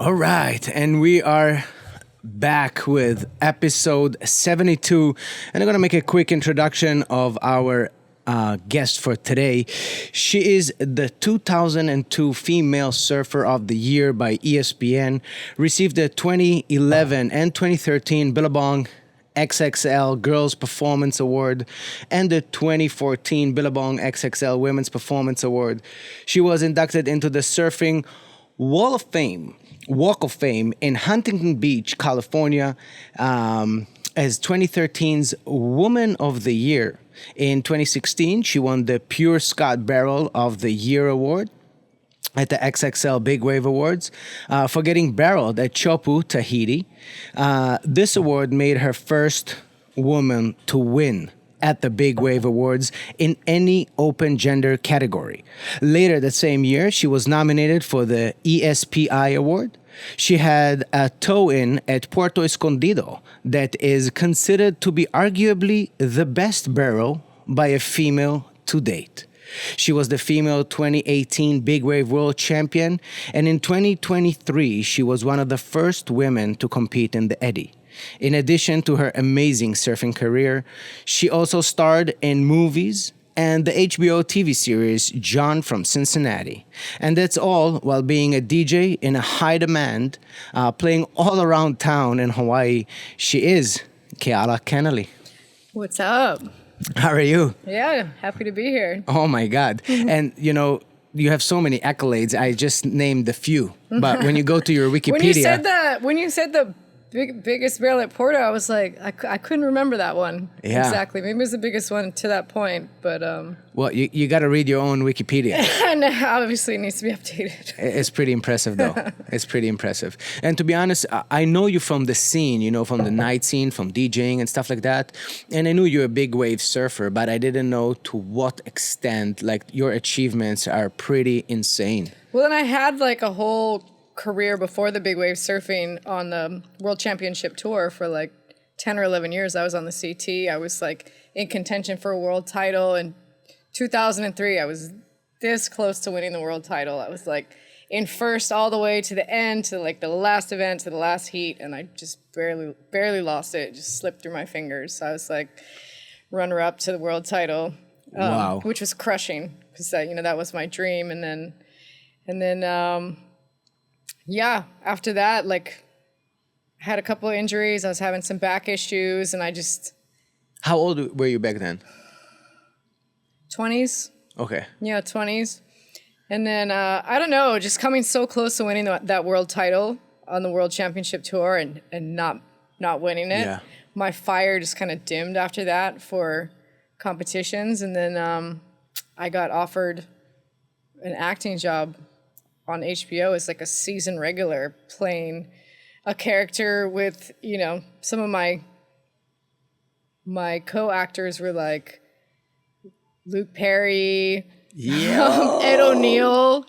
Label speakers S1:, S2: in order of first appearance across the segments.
S1: All right, and we are back with episode 72, and I'm going to make a quick introduction of our guest for today. She is the 2002 Female Surfer of the Year by ESPN, received the 2011 and 2013 Billabong XXL Girls Performance Award and the 2014 Billabong XXL Women's Performance Award. She was inducted into the Surfing Walk of Fame in Huntington Beach, California, as 2013's Woman of the Year. In 2016, she won the Pure Scot Barrel of the Year award at the XXL Big Wave Awards for getting barreled at Teahupoo, Tahiti. This award made her first woman to win at the Big Wave Awards in any open gender category. Later that same year, she was nominated for the ESPY Award. She had a tow-in at Puerto Escondido that is considered to be arguably the best barrel by a female to date. She was the female 2018 Big Wave World Champion, and in 2023, she was one of the first women to compete in the Eddy. In addition to her amazing surfing career, she also starred in movies and the HBO TV series John from Cincinnati. And that's all while being a DJ in a high demand, playing all around town in Hawaii. She is Keala Kennelly.
S2: What's up?
S1: How are you?
S2: Yeah, happy to be here.
S1: Oh my God. And you know, you have so many accolades. I just named a few. But when you go to your Wikipedia...
S2: When you said the biggest barrel at Porto, I was like, I couldn't remember that one.
S1: Yeah.
S2: Exactly. Maybe it was the biggest one to that point, but...
S1: Well, you got to read your own Wikipedia.
S2: And obviously it needs to be updated.
S1: It's pretty impressive, though. It's pretty impressive. And to be honest, I know you from the scene, you know, from the night scene, from DJing and stuff like that. And I knew you're a big wave surfer, but I didn't know to what extent, like, your achievements are pretty insane.
S2: Well, then I had like a whole career before the big wave surfing on the World Championship Tour for like 10 or 11 years. I was on the CT. I was like in contention for a world title. In 2003, I was this close to winning the world title. I was like in first all the way to the end, to like the last event, to the last heat, and I just barely lost it. It just slipped through my fingers. So I was like runner up to the world title,
S1: Wow.
S2: which was crushing because that was my dream. And then yeah, after that, like, I had a couple of injuries. I was having some back issues, and I just...
S1: How old were you back then?
S2: 20s.
S1: Okay.
S2: Yeah, 20s. And then, I don't know, just coming so close to winning that world title on the World Championship Tour and not winning it.
S1: Yeah.
S2: My fire just kind of dimmed after that for competitions. And then I got offered an acting job on HBO as like a season regular, playing a character with, some of my co-actors were like Luke Perry, Ed O'Neill,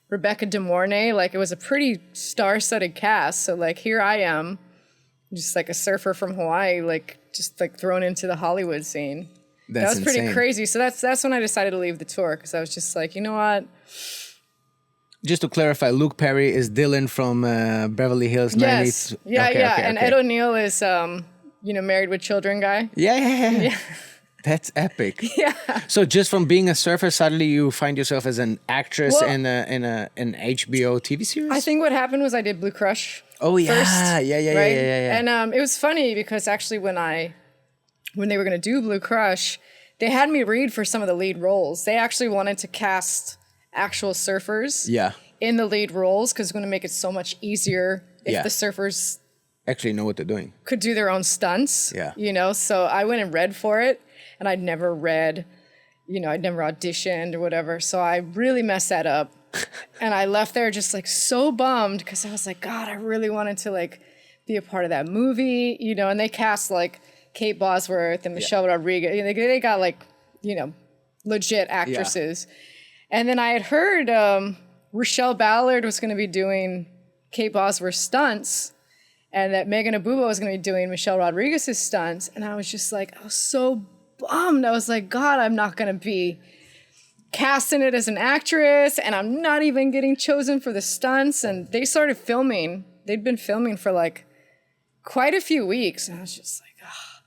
S2: Rebecca De Mornay. Like, it was a pretty star-studded cast. So like, here I am, just like a surfer from Hawaii, like just like thrown into the Hollywood scene. That was pretty crazy. So that's when I decided to leave the tour, because I was just like, you know what?
S1: Just to clarify, Luke Perry is Dylan from Beverly Hills.
S2: Yes.
S1: 90s.
S2: Yeah,
S1: Okay.
S2: And Ed O'Neill is, Married with Children guy.
S1: Yeah. That's epic.
S2: Yeah.
S1: So just from being a surfer, suddenly you find yourself as an actress in an HBO TV series?
S2: I think what happened was I did Blue Crush.
S1: Oh, yeah.
S2: First,
S1: Yeah.
S2: And it was funny because actually when they were going to do Blue Crush, they had me read for some of the lead roles. They actually wanted to cast actual surfers in the lead roles because it's going to make it so much easier if the surfers
S1: actually know what they're doing.
S2: Could do their own stunts.
S1: Yeah.
S2: So I went and read for it, and I'd never read, I'd never auditioned or whatever. So I really messed that up. And I left there just like so bummed because I was like, God, I really wanted to like be a part of that movie, and they cast like Kate Bosworth and Michelle Rodriguez. They got like, legit actresses. Yeah. And then I had heard Rochelle Ballard was going to be doing Kate Bosworth's stunts, and that Megan Abuba was going to be doing Michelle Rodriguez's stunts. And I was just like, I was so bummed. I was like, God, I'm not going to be cast in it as an actress, and I'm not even getting chosen for the stunts. And they started filming. They'd been filming for like quite a few weeks. And I was just like, ah.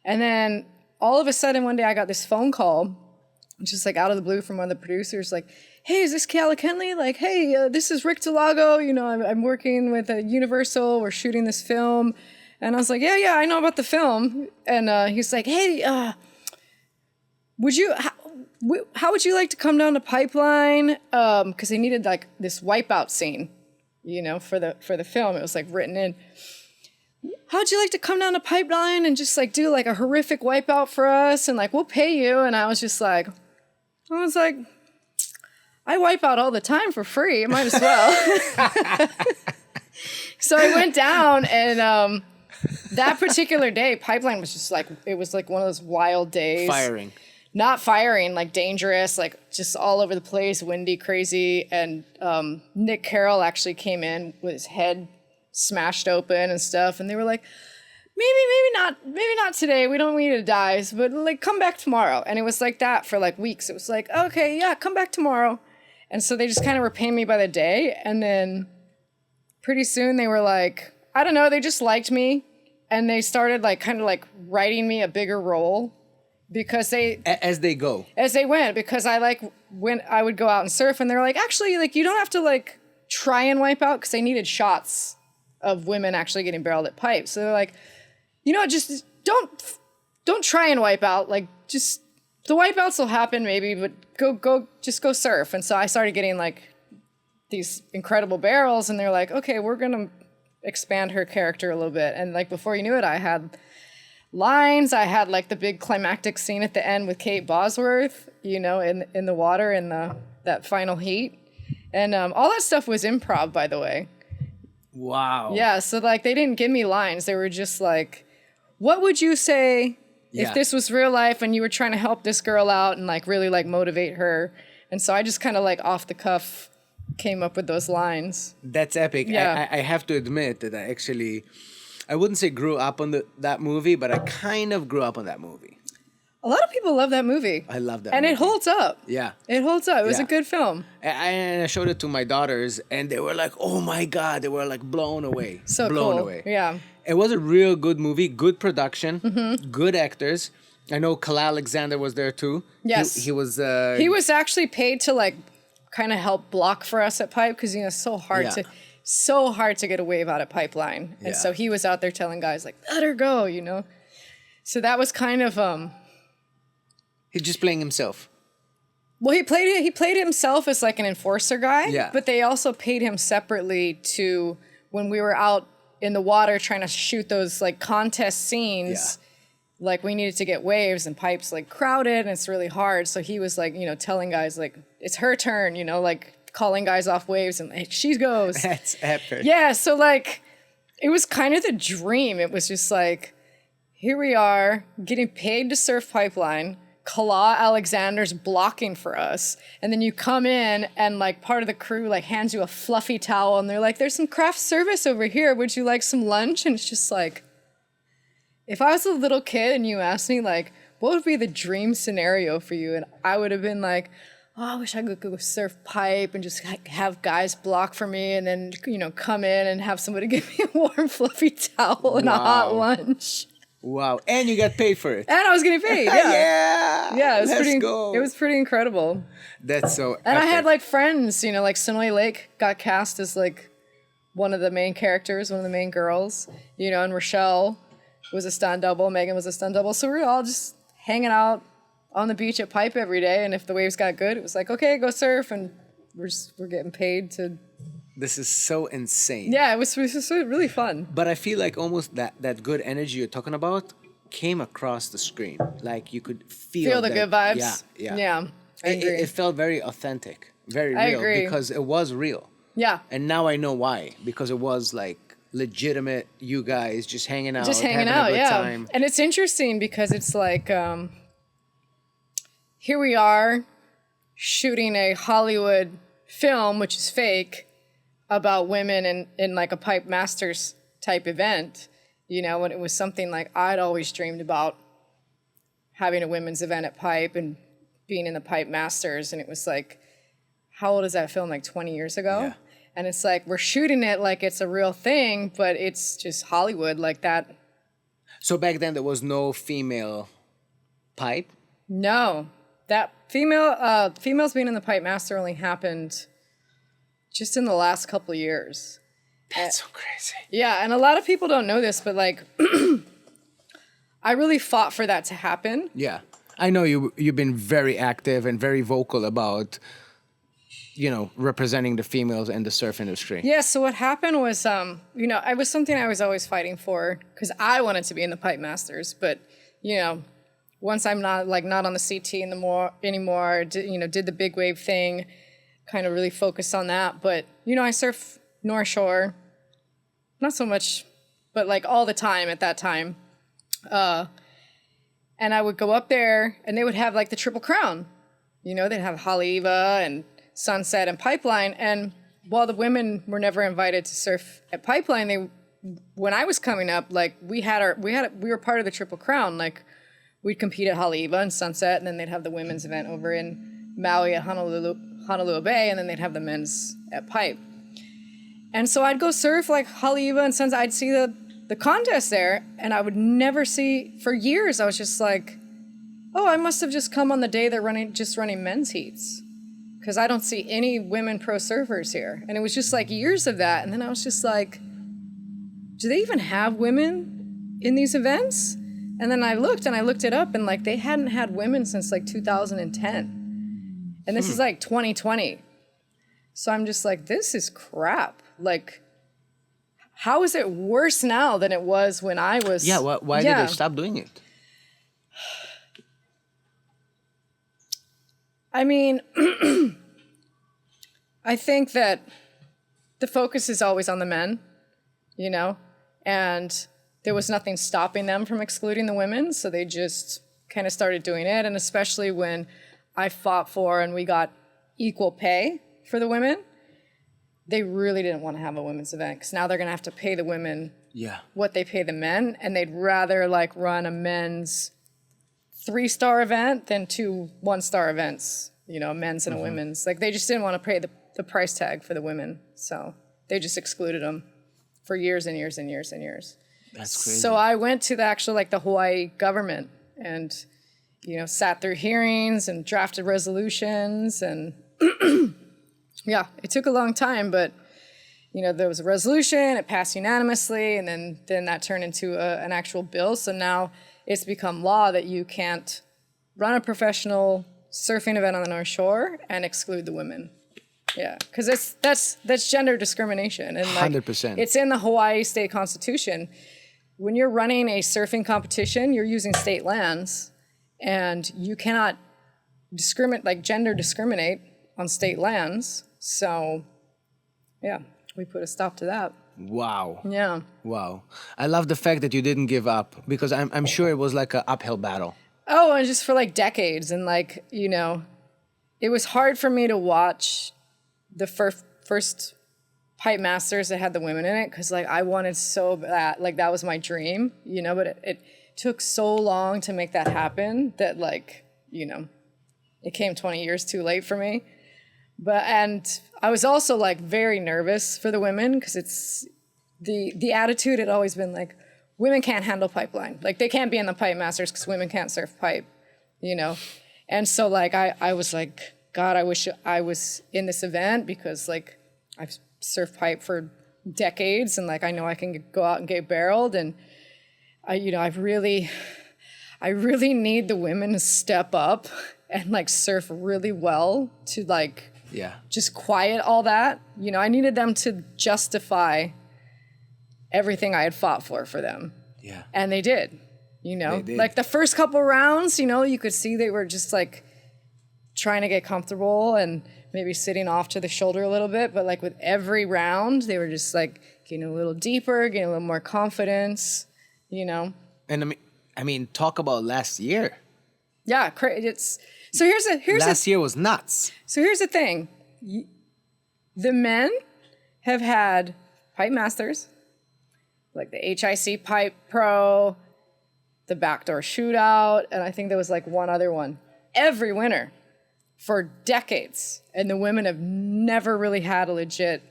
S2: And then all of a sudden one day I got this phone call, just like out of the blue from one of the producers, like, hey, is this Keala Kennelly? Like, hey, this is Rick Delago. You know, I'm working with Universal. We're shooting this film. And I was like, yeah, I know about the film. And he's like, hey, how would you like to come down to Pipeline? Because they needed like this wipeout scene, you know, for the film. It was like written in. How'd you like to come down to Pipeline and just like do like a horrific wipeout for us? And like, we'll pay you. And I was like, I wipe out all the time for free. I might as well. So I went down, and that particular day, Pipeline was just like, it was like one of those wild days.
S1: Firing.
S2: Not firing, like dangerous, like just all over the place, windy, crazy. And Nick Carroll actually came in with his head smashed open and stuff. And they were like, maybe not today. We don't want you to die, but like come back tomorrow. And it was like that for like weeks. It was like, okay, yeah, come back tomorrow. And so they just kind of were paying me by the day. And then pretty soon they were like, I don't know, they just liked me. And they started like kind of like writing me a bigger role because
S1: as they
S2: went, because I would go out and surf, and they're like, actually, like you don't have to like try and wipe out, because they needed shots of women actually getting barreled at pipe. So they're like, you know, just don't try and wipe out. Like just the wipeouts will happen maybe, but go surf. And so I started getting like these incredible barrels, and they're like, okay, we're gonna expand her character a little bit. And like before you knew it, I had lines. I had like the big climactic scene at the end with Kate Bosworth, you know, in the water in that final heat. And all that stuff was improv, by the way.
S1: Wow.
S2: Yeah, so like they didn't give me lines. They were just like, what would you say if this was real life and you were trying to help this girl out and like really like motivate her? And so I just kind of like off the cuff came up with those lines.
S1: That's epic.
S2: Yeah.
S1: I have to admit that I wouldn't say grew up on that movie, but I kind of grew up on that movie.
S2: A lot of people love that movie.
S1: I love that
S2: and
S1: movie.
S2: it holds up.
S1: Yeah.
S2: It holds up. It was a good film.
S1: And I showed it to my daughters, and they were like, oh my God. They were like blown away.
S2: So
S1: blown
S2: cool.
S1: away.
S2: Yeah.
S1: It was a real good movie, good production, good actors. I know Kala Alexander was there too.
S2: Yes.
S1: He was...
S2: he was actually paid to like kind of help block for us at Pipe, because, you know, it's so hard to get a wave out at Pipeline. And so he was out there telling guys like, let her go, you know. So that was kind of...
S1: He's just playing himself.
S2: Well, he played himself as like an enforcer guy.
S1: Yeah.
S2: But they also paid him separately to, when we were out in the water trying to shoot those like contest scenes, like we needed to get waves, and Pipe's like crowded and it's really hard. So he was like, you know, telling guys like, it's her turn, you know, like calling guys off waves, and like, she goes.
S1: That's epic.
S2: Yeah. So like, it was kind of the dream. It was just like, here we are getting paid to surf Pipeline. Kala Alexander's blocking for us, and then you come in and like part of the crew like hands you a fluffy towel, and they're like, there's some craft service over here, would you like some lunch? And it's just like, if I was a little kid and you asked me like, what would be the dream scenario for you, and I would have been like, oh, I wish I could go surf Pipe and just have guys block for me, and then, you know, come in and have somebody give me a warm fluffy towel and a hot lunch.
S1: Wow. And you got paid for it.
S2: And I was getting paid. Yeah.
S1: Yeah.
S2: It was It was pretty incredible.
S1: That's so
S2: And
S1: epic.
S2: I had like friends, you know, like Sonoy Lake got cast as like one of the main characters, one of the main girls, you know, and Rochelle was a stunt double, Megan was a stunt double. So we were all just hanging out on the beach at Pipe every day, and if the waves got good, it was like, okay, go surf, and we're getting paid to.
S1: This is so insane.
S2: Yeah, it was really fun.
S1: But I feel like almost that good energy you're talking about came across the screen. Like you could feel
S2: the
S1: that,
S2: good vibes.
S1: Yeah.
S2: I agree.
S1: It felt very authentic, very real.
S2: I agree.
S1: Because it was real.
S2: Yeah.
S1: And now I know why. Because it was like legitimate, you guys just hanging out, having a good time.
S2: And it's interesting because it's like, here we are shooting a Hollywood film, which is fake, about women in like a Pipe Masters type event, you know, when it was something like I'd always dreamed about, having a women's event at Pipe and being in the Pipe Masters, and it was like, how old is that film? Like 20 years ago?
S1: Yeah.
S2: And it's like, we're shooting it like it's a real thing, but it's just Hollywood like that.
S1: So back then there was no female pipe?
S2: No, that females being in the Pipe Master only happened just in the last couple of years.
S1: That's so crazy.
S2: Yeah, and a lot of people don't know this, but like, I really fought for that to happen.
S1: Yeah. I know you've been very active and very vocal about, representing the females in the surf industry.
S2: Yeah, so what happened was, it was something I was always fighting for because I wanted to be in the Pipe Masters, but, once I'm not on the CT anymore, did the big wave thing, kind of really focused on that. But, I surf North Shore, not so much, but like all the time at that time. And I would go up there and they would have like the Triple Crown. They'd have Haleiwa and Sunset and Pipeline. And while the women were never invited to surf at Pipeline, when I was coming up, like we were part of the Triple Crown. Like we'd compete at Haleiwa and Sunset, and then they'd have the women's event over in Maui at Honolulu Bay, and then they'd have the men's at Pipe. And so I'd go surf like Haleiwa and Sunset. I'd see the contest there, and I would never see, for years, I was just like, oh, I must have just come on the day they're running men's heats, because I don't see any women pro surfers here. And it was just like years of that. And then I was just like, do they even have women in these events? And then I looked it up, and like they hadn't had women since like 2010. And this is like 2020. So I'm just like, this is crap. Like, how is it worse now than it was when I was...
S1: Yeah, why did they stop doing it?
S2: I mean, I think that the focus is always on the men, and there was nothing stopping them from excluding the women, so they just kind of started doing it. And especially when I fought for and we got equal pay for the women, they really didn't want to have a women's event, because now they're going to have to pay the women what they pay the men, and they'd rather like run a men's 3-star event than 2 1-star events, a men's and a women's. Like they just didn't want to pay the price tag for the women, so they just excluded them for years and years and years and years.
S1: That's crazy.
S2: So I went to the Hawaii government and, sat through hearings and drafted resolutions, and yeah, it took a long time, but, there was a resolution, it passed unanimously, and then that turned into an actual bill. So now it's become law that you can't run a professional surfing event on the North Shore and exclude the women. Yeah, because that's gender discrimination. And
S1: 100%.
S2: It's in the Hawaii state constitution. When you're running a surfing competition, you're using state lands, and you cannot gender discriminate on state lands. So, yeah, we put a stop to that.
S1: Wow.
S2: Yeah.
S1: Wow. I love the fact that you didn't give up, because I'm sure it was like an uphill battle.
S2: Oh, and just for like decades. And it was hard for me to watch the first Pipe Masters that had the women in it, because I wanted so bad, that was my dream, but it took so long to make that happen that it came 20 years too late for me. And I was also very nervous for the women, because it's the attitude had always been women can't handle pipeline. They can't be in the Pipe Masters because women can't surf pipe, And so I was like, God, I wish I was in this event, because I've surfed pipe for decades, and I know I can go out and get barreled, and I really need the women to step up and surf really well to just quiet all that. I needed them to justify everything I had fought for them.
S1: Yeah.
S2: And they did,
S1: They did.
S2: the first couple rounds, you could see they were just trying to get comfortable and maybe sitting off to the shoulder a little bit. But with every round, they were just getting a little deeper, getting a little more confidence,
S1: And I mean, talk about last year.
S2: Yeah. Last
S1: year was nuts.
S2: So here's the thing. The men have had Pipe Masters, the HIC Pipe Pro, the Backdoor Shootout, and I think there was one other one. Every winter. for decades, and the women have never really had a legit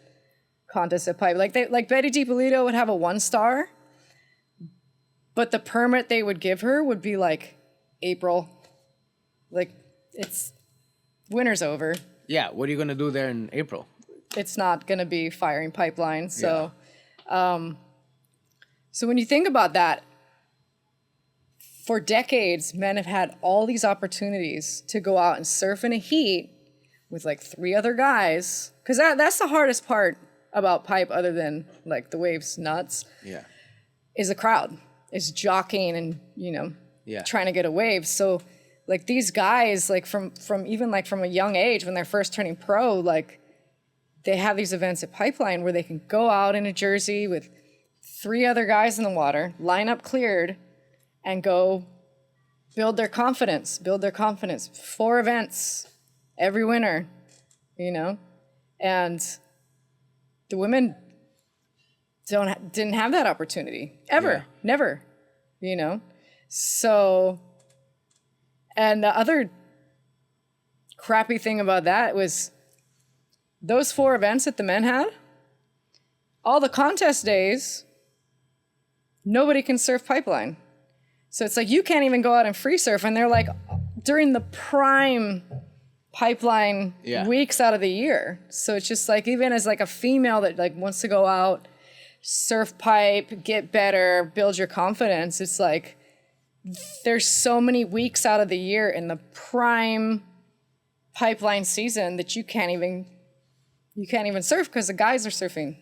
S2: contest at pipe. Like Betty DiPolito would have a 1-star, but the permit they would give her would be like April. Like, it's winter's over.
S1: Yeah, what are you gonna do there in April?
S2: It's not gonna be firing pipelines. So, so when you think about that, for decades, men have had all these opportunities to go out and surf in a heat with like 3 other guys. Because that's the hardest part about pipe, other than like the waves nuts, is the crowd. Is jockeying and, trying to get a wave. So like these guys, like from even like from a young age, when they're first turning pro, like they have these events at Pipeline where they can go out in a jersey with 3 other guys in the water, line up cleared, and go build their confidence. 4 events every winter, and the women didn't have that opportunity ever, never, So, and the other crappy thing about that was those 4 events that the men had, all the contest days, nobody can surf Pipeline. So it's like you can't even go out and free surf, and they're like during the prime Pipeline weeks out of the year. So it's just like, even as like a female that like wants to go out, surf pipe, get better, build your confidence, it's like there's so many weeks out of the year in the prime Pipeline season that you can't even surf because the guys are surfing.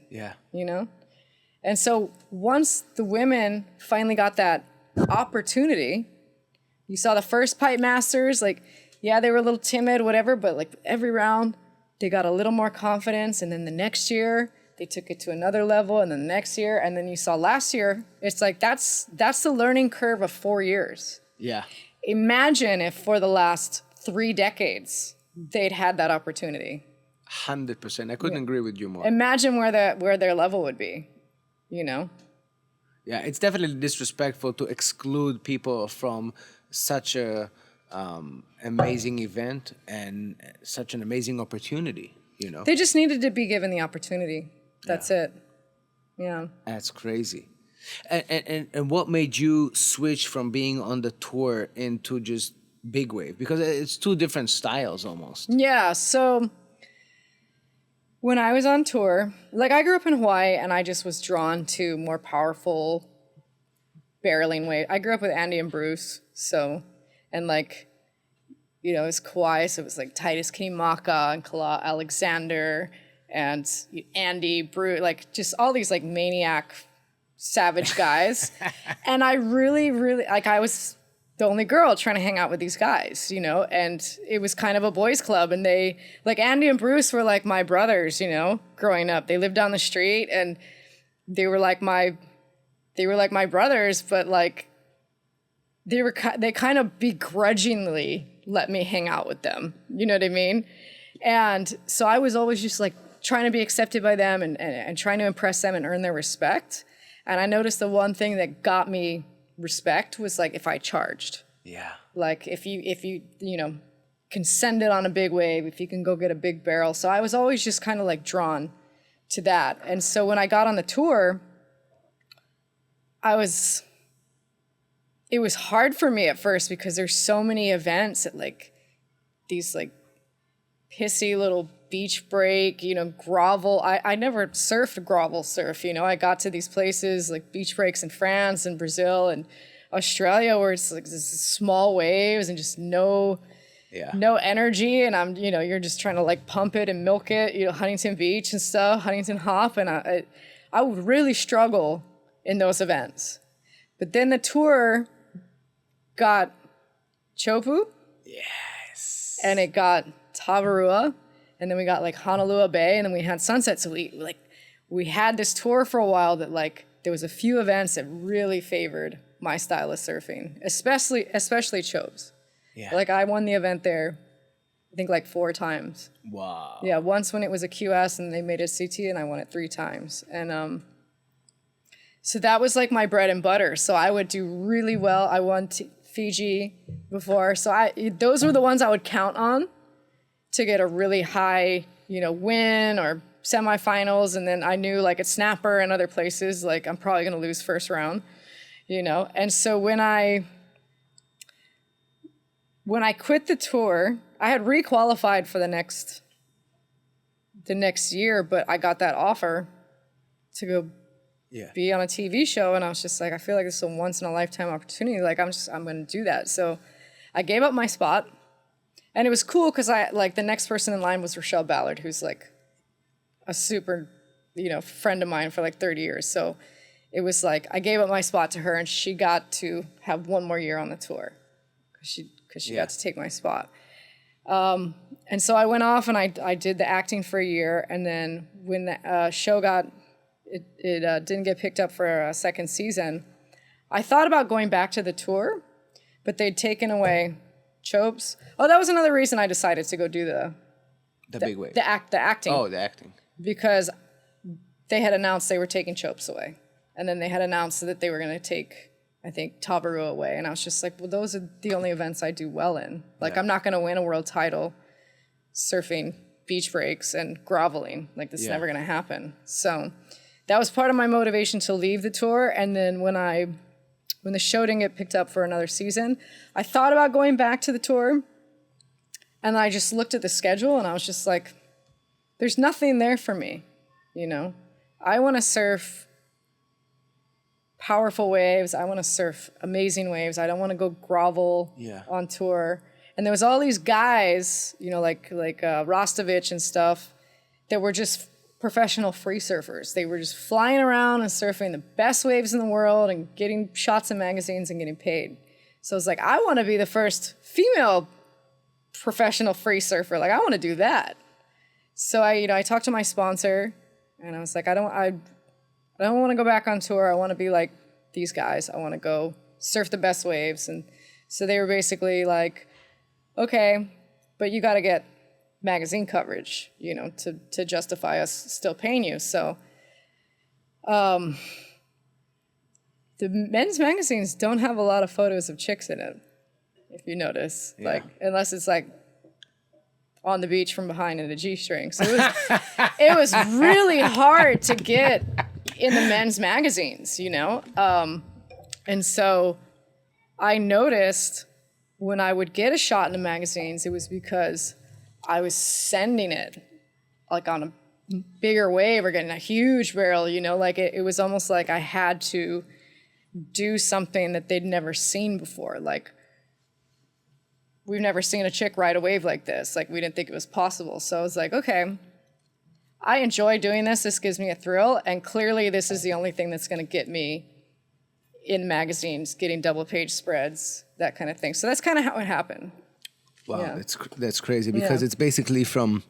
S2: And so once the women finally got that opportunity, you saw the first Pipe Masters, like, they were a little timid, whatever, but like every round they got a little more confidence, and then the next year they took it to another level, and then the next year, and then you saw last year, it's like that's the learning curve of 4 years. Imagine if for the last 3 decades they'd had that opportunity.
S1: 100%. I couldn't agree with you more.
S2: Imagine where their level would be,
S1: Yeah, it's definitely disrespectful to exclude people from such a amazing event and such an amazing opportunity,
S2: They just needed to be given the opportunity. That's it. Yeah.
S1: That's crazy. And what made you switch from being on the tour into just big wave? Because it's 2 different styles almost.
S2: Yeah, so when I was on tour, like I grew up in Hawaii, and I just was drawn to more powerful barreling wave. I grew up with Andy and Bruce, so, and like, it was Kauai, so it was like Titus Kinimaka and Kala Alexander and Andy, Bruce, like just all these like maniac, savage guys. And I really, really, like I was the only girl trying to hang out with these guys, and it was kind of a boys club, and they, like Andy and Bruce were like my brothers, growing up. They lived down the street, and they were like my brothers, but like they kind of begrudgingly let me hang out with them. You know what I mean? And so I was always just like trying to be accepted by them and trying to impress them and earn their respect. And I noticed the one thing that got me respect was like if I charged. Like if you can send it on a big wave, if you can go get a big barrel. So I was always just kind of like drawn to that. And so when I got on the tour, it was hard for me at first because there's so many events at like these like pissy little beach break, grovel. I never surfed grovel surf, I got to these places like beach breaks in France and Brazil and Australia where it's like this small waves and just no energy, and I'm you're just trying to like pump it and milk it, Huntington Beach and stuff, Huntington Hop, and I would really struggle in those events. But then the tour got Teahupoo, and it got Tavarua, and then we got like Honolulu Bay, and then we had Sunset. So we had this tour for a while that like there was a few events that really favored my style of surfing, especially Chobes. Like I won the event there, I think like 4 times.
S1: Wow.
S2: Yeah, once when it was a QS and they made it CT, and I won it 3 times. And so that was like my bread and butter. So I would do really well. I won Fiji before, so those were the ones I would count on. to get a really high, win or semifinals. And then I knew like at Snapper and other places, like I'm probably going to lose first round, And so when I quit the tour, I had requalified for the next year, but I got that offer to go be on a TV show. And I was just like, I feel like this is a once in a lifetime opportunity. Like I'm going to do that. So I gave up my spot, and it was cool because the next person in line was Rochelle Ballard, who's like a super, friend of mine for like 30 years. So it was like, I gave up my spot to her, and she got to have one more year on the tour because she got to take my spot. And so I went off and I did the acting for a year. And then when the show didn't get picked up for a second season, I thought about going back to the tour, but they'd taken away Chopes. Oh, that was another reason I decided to go do the
S1: Big Wave.
S2: The acting.
S1: Oh, the acting.
S2: Because they had announced they were taking Chopes away. And then they had announced that they were going to take, I think, Tabaru away. And I was just like, well, those are the only events I do well in. Like, I'm not going to win a world title surfing beach breaks and groveling. Like, this is never going to happen. So that was part of my motivation to leave the tour. And then when the show didn't get picked up for another season, I thought about going back to the tour. And I just looked at the schedule and I was just like, there's nothing there for me, I want to surf powerful waves. I want to surf amazing waves. I don't want to go grovel on tour. And there was all these guys, like Rostovich and stuff, that were just professional free surfers. They were just flying around and surfing the best waves in the world and getting shots in magazines and getting paid. So I was like, I want to be the first female professional free surfer. Like, I want to do that. So I talked to my sponsor, and I was like, I don't want to go back on tour. I want to be like these guys. I want to go surf the best waves. And so they were basically like, okay, but you got to get magazine coverage, to justify us still paying you. So the men's magazines don't have a lot of photos of chicks in it, if you notice. Like, unless it's like on the beach from behind in a G-string. So it was really hard to get in the men's magazines, And so I noticed when I would get a shot in the magazines, it was because I was sending it like on a bigger wave or getting a huge barrel, like it was almost like I had to do something that they'd never seen before. Like, we've never seen a chick ride a wave like this. Like, we didn't think it was possible. So I was like, okay, I enjoy doing this. This gives me a thrill. And clearly this is the only thing that's going to get me in magazines, getting double page spreads, that kind of thing. So that's kind of how it happened.
S1: Wow, that's crazy because it's basically from,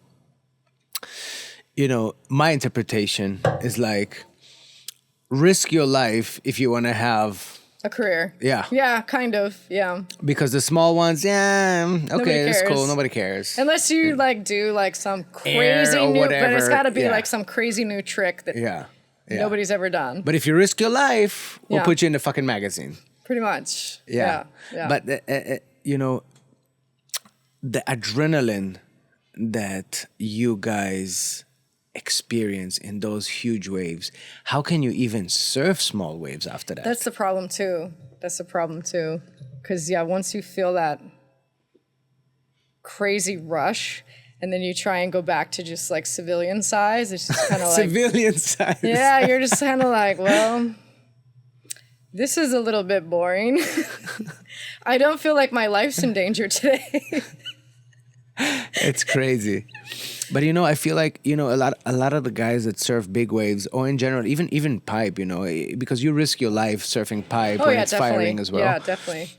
S1: my interpretation is like, risk your life if you want to have
S2: a career.
S1: Yeah.
S2: Yeah, kind of. Yeah.
S1: Because the small ones, okay, that's cool. Nobody cares.
S2: Unless you do some crazy new, but it's got to be like some crazy new trick that nobody's ever done.
S1: But if you risk your life, we'll put you in the fucking magazine.
S2: Pretty much.
S1: Yeah. But the adrenaline that you guys experience in those huge waves, how can you even surf small waves after that?
S2: That's the problem too. Because once you feel that crazy rush and then you try and go back to just like civilian size, it's just kind of like
S1: civilian size.
S2: Yeah, you're just kind of like, well, this is a little bit boring. I don't feel like my life's in danger today.
S1: It's crazy. But I feel like a lot of the guys that surf big waves, or in general, even pipe, because you risk your life surfing pipe when it's
S2: definitely.
S1: firing as well.
S2: Yeah, definitely.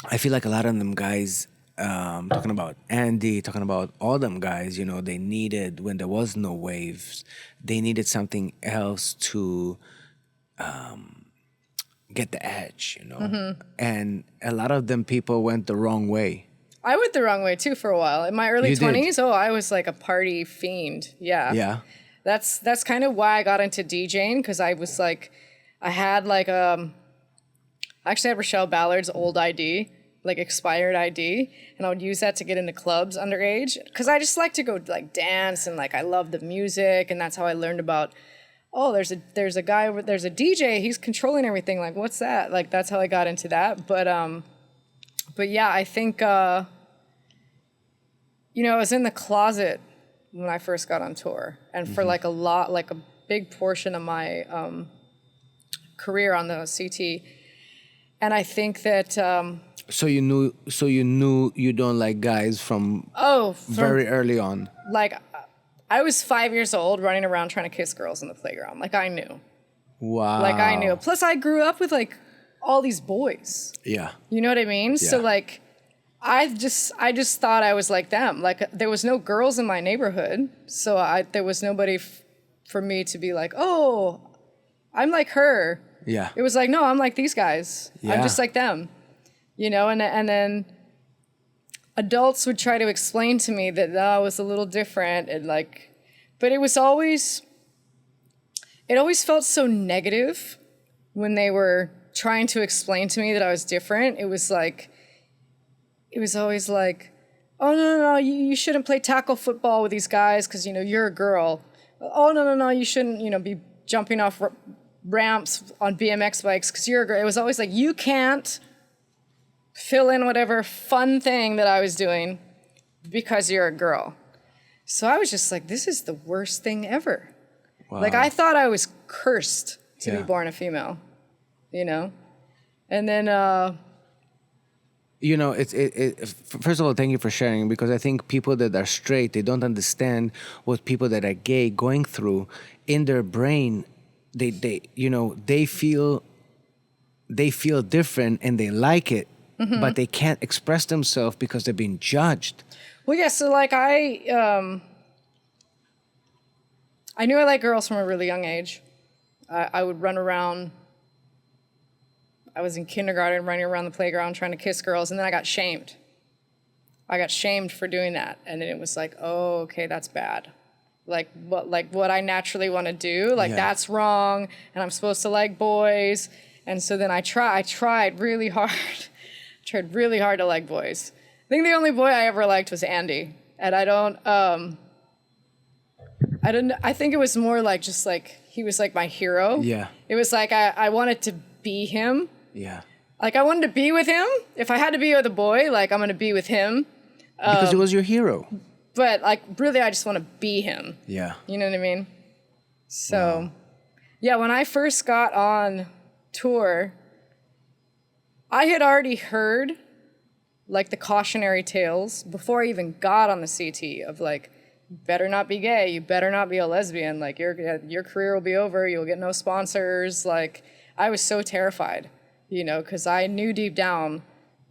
S1: I feel like a lot of them guys, talking about Andy, talking about all them guys, they needed, when there was no waves, they needed something else to get the edge,
S2: Mm-hmm.
S1: And a lot of them people went the wrong way.
S2: I went the wrong way too for a while. In my early 20s, I was like a party fiend. Yeah.
S1: Yeah.
S2: That's kind of why I got into DJing, because I was like, I actually had Rochelle Ballard's old ID, like expired ID, and I would use that to get into clubs underage because I just like to go like dance and like I love the music, and that's how I learned about. Oh, there's a guy, there's a DJ, he's controlling everything. Like, what's that? Like, that's how I got into that. But yeah, I think I was in the closet when I first got on tour, and for like a big portion of my career on the CT, and I think that.
S1: So you knew you don't like guys from very early on.
S2: Like, I was 5 years old running around trying to kiss girls in the playground. Like, I knew.
S1: Wow.
S2: Like, I knew. Plus, I grew up with like all these boys.
S1: Yeah.
S2: You know what I mean?
S1: Yeah.
S2: So like, I just thought I was like them. Like, there was no girls in my neighborhood, so there was nobody for me to be like, oh, I'm like her.
S1: Yeah.
S2: It was like, no, I'm like these guys.
S1: Yeah.
S2: I'm just like them. And then adults would try to explain to me that I was a little different, and like, but it always felt so negative when they were trying to explain to me that I was different. It was always like, oh, no, you shouldn't play tackle football with these guys because, you're a girl. Oh, no, you shouldn't, be jumping off ramps on BMX bikes because you're a girl. It was always like, you can't fill in whatever fun thing that I was doing because you're a girl. So I was just like, this is the worst thing ever. Wow. Like, I thought I was cursed to be born a female, And then...
S1: first of all, thank you for sharing, because I think people that are straight, they don't understand what people that are gay going through in their brain. They feel different and they like it, but they can't express themselves because they're being judged.
S2: Well, yeah. So like I knew I liked girls from a really young age. I would run around. I was in kindergarten running around the playground trying to kiss girls, and then I got shamed. I got shamed for doing that, and then it was like, oh, okay, that's bad. Like what I naturally want to do, that's wrong, and I'm supposed to like boys. And so then I tried really hard. Tried really hard to like boys. I think the only boy I ever liked was Andy, and I think it was more like just like he was like my hero.
S1: Yeah.
S2: It was like I wanted to be him.
S1: Yeah.
S2: Like I wanted to be with him. If I had to be with a boy, like I'm gonna be with him.
S1: Because he was your hero.
S2: But like really I just want to be him.
S1: Yeah.
S2: You know what I mean? So yeah, when I first got on tour, I had already heard like the cautionary tales before I even got on the CT of like, better not be gay, you better not be a lesbian, like your career will be over, you'll get no sponsors. Like I was so terrified, because I knew deep down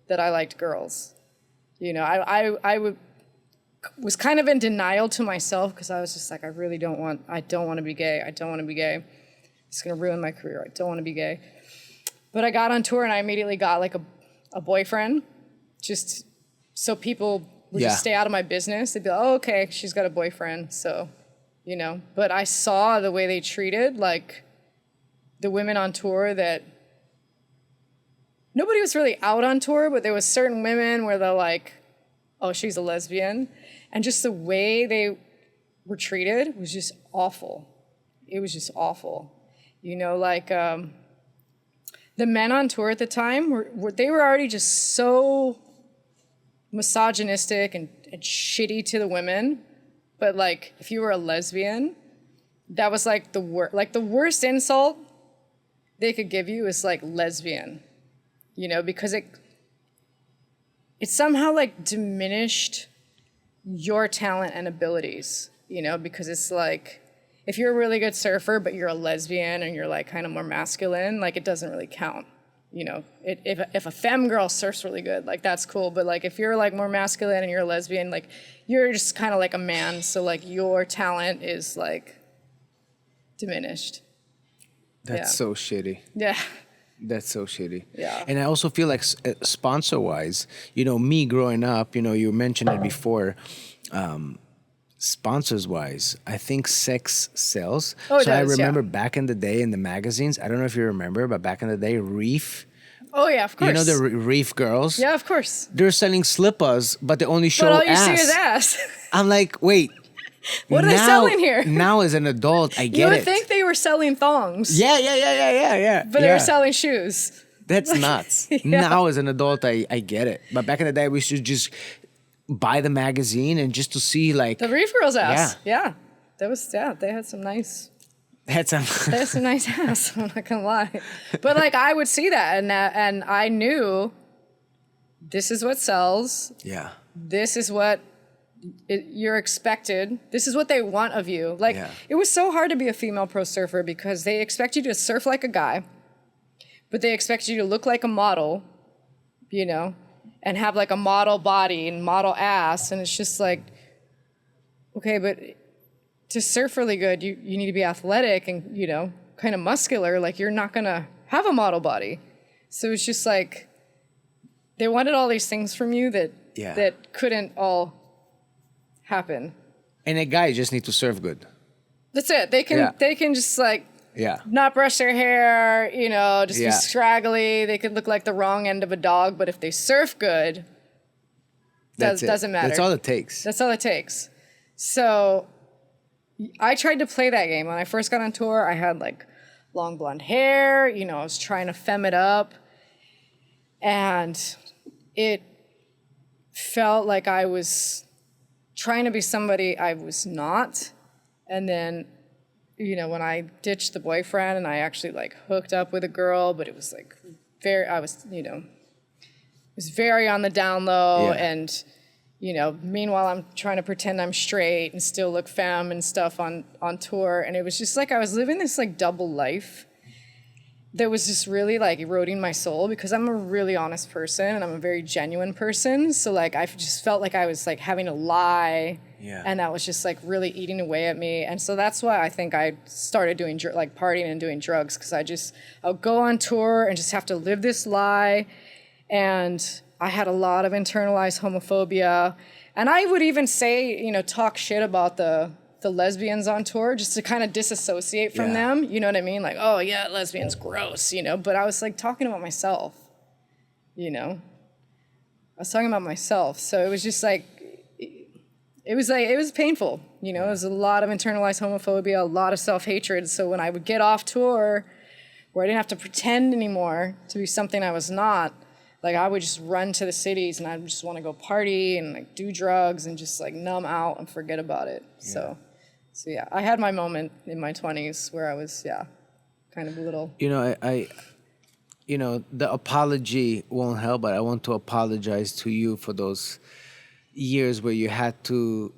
S2: that I liked girls. I was kind of in denial to myself because I was just like, I don't want to be gay. I don't want to be gay. It's going to ruin my career. I don't want to be gay. But I got on tour and I immediately got like a boyfriend, just so people would just stay out of my business. They'd be like, oh, okay, she's got a boyfriend. So, but I saw the way they treated like the women on tour that nobody was really out on tour, but there was certain women where they're like, oh, she's a lesbian. And just the way they were treated was just awful. It was just awful. The men on tour at the time, they were already just so misogynistic and shitty to the women. But like, if you were a lesbian, that was like the worst insult they could give you is like lesbian, because it somehow like diminished your talent and abilities, because it's like, if you're a really good surfer, but you're a lesbian and you're like kind of more masculine, like it doesn't really count. If a femme girl surfs really good, like that's cool. But like if you're like more masculine and you're a lesbian, like you're just kind of like a man. So like your talent is like diminished.
S1: That's so shitty.
S2: Yeah.
S1: That's so shitty.
S2: Yeah.
S1: And I also feel like sponsor-wise, me growing up, you mentioned it before, sponsors-wise, I think sex sells.
S2: Oh, it
S1: so
S2: does,
S1: I remember back in the day in the magazines, I don't know if you remember, but back in the day, Reef
S2: Oh yeah, of course.
S1: You know the reef girls?
S2: Yeah, of course.
S1: They're selling slippers, but they only show
S2: But all you
S1: ass.
S2: see is ass.
S1: I'm like, wait.
S2: What are they selling here?
S1: Now as an adult, I get
S2: You would
S1: it.
S2: think they were selling thongs.
S1: Yeah.
S2: But they were selling shoes.
S1: That's nuts.
S2: Yeah.
S1: Now as an adult, I get it. But back in the day, we should just buy the magazine and just to see like
S2: The Reef Girls ass. Yeah. They had some nice
S1: That's
S2: they had some nice ass, I'm not gonna lie. But like I would see that and I knew this is what sells.
S1: yeah.
S2: This is what you're expected. This is what they want of you. Like it was so hard to be a female pro surfer because they expect you to surf like a guy, but they expect you to look like a model, you know, and have like a model body and model ass. And it's just like, okay, but to surf really good, you need to be athletic and, you know, kind of muscular. Like you're not gonna have a model body. So it's just like, they wanted all these things from you that couldn't all happen.
S1: And a guy just need to surf good.
S2: That's it. They can just like not brush their hair, you know, just be scraggly. They could look like the wrong end of a dog, but if they surf good, doesn't matter.
S1: That's all it takes.
S2: That's all it takes. So I tried to play that game. When I first got on tour, I had like long blonde hair, you know, I was trying to femme it up. And it felt like I was trying to be somebody I was not. And then, you know, when I ditched the boyfriend and I actually like hooked up with a girl, but it was like I was very on the down low. And, you know, meanwhile I'm trying to pretend I'm straight and still look femme and stuff on tour. And it was just like I was living this like double life that was just really like eroding my soul because I'm a really honest person and I'm a very genuine person. So like I just felt like I was like having to lie, and that was just like really eating away at me. And so that's why I think I started doing like partying and doing drugs because I'll go on tour and just have to live this lie. And I had a lot of internalized homophobia, and I would even say, you know, talk shit about the lesbians on tour just to kind of disassociate from them. You know what I mean? Like, oh yeah, lesbians gross, you know, but I was like talking about myself, you know, I was talking about myself. So it was just like, it was painful, you know, it was a lot of internalized homophobia, a lot of self-hatred. So when I would get off tour where I didn't have to pretend anymore to be something I was not, like I would just run to the cities and I would just want to go party and like do drugs and just like numb out and forget about it. So yeah, I had my moment in my 20s where I was, kind of a little.
S1: You know, I you know, the apology won't help, but I want to apologize to you for those years where you had to,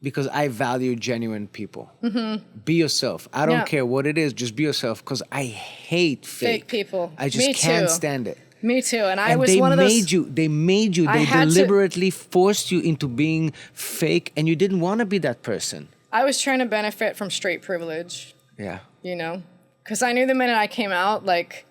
S1: because I value genuine people. Mm-hmm. Be yourself. I don't care what it is, just be yourself, because I hate fake
S2: people.
S1: I just can't stand it.
S2: Me too. And I was one of those.
S1: They made you. They deliberately forced you into being fake, and you didn't want to be that person.
S2: I was trying to benefit from straight privilege.
S1: Yeah.
S2: You know? Because I knew the minute I came out, like,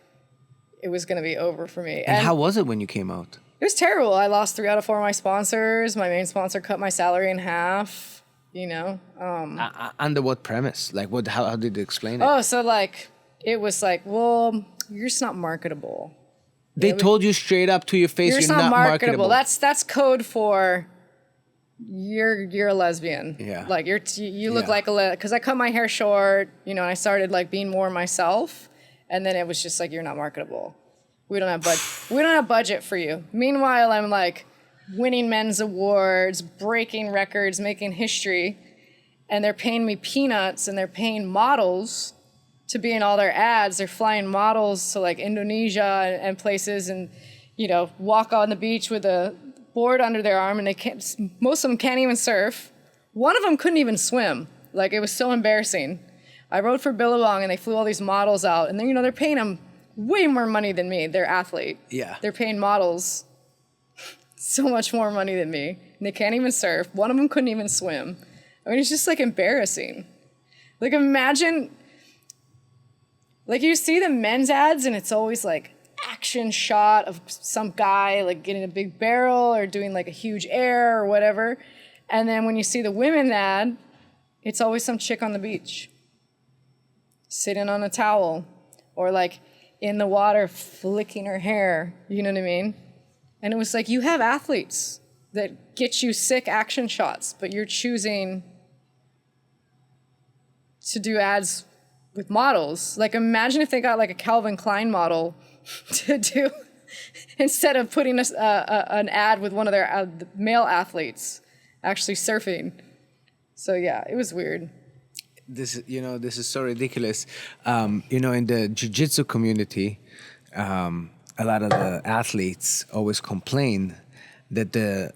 S2: it was going to be over for me.
S1: And how was it when you came out?
S2: It was terrible. I lost 3 out of 4 of my sponsors. My main sponsor cut my salary in half, you know?
S1: Under what premise? Like, how did they explain it?
S2: Oh, so, like, it was like, well, you're just not marketable.
S1: They told you straight up to your face, you're not marketable.
S2: That's code for you're a lesbian.
S1: Yeah.
S2: Like you look like because I cut my hair short, you know, and I started like being more myself, and then it was just like you're not marketable. We don't have budget for you. Meanwhile, I'm like winning men's awards, breaking records, making history, and they're paying me peanuts, and they're paying models to be in all their ads. They're flying models to like Indonesia and places, and you know, walk on the beach with a board under their arm, and most of them can't even surf. One of them couldn't even swim. Like, it was so embarrassing. I rode for Billabong, and they flew all these models out, and then, you know, they're paying them way more money than me. They're athlete.
S1: Yeah.
S2: They're paying models so much more money than me, and they can't even surf. One of them couldn't even swim. I mean, it's just like embarrassing. Like, imagine, like, you see the men's ads, and it's always like action shot of some guy like getting a big barrel or doing like a huge air or whatever. And then when you see the women ad, it's always some chick on the beach sitting on a towel, or like in the water flicking her hair. You know what I mean? And it was like, you have athletes that get you sick action shots, but you're choosing to do ads with models. Like, imagine if they got like a Calvin Klein model to do, instead of putting an ad with one of their male athletes actually surfing. So yeah, it was weird.
S1: This is so ridiculous. In the jiu-jitsu community, a lot of the athletes always complain that the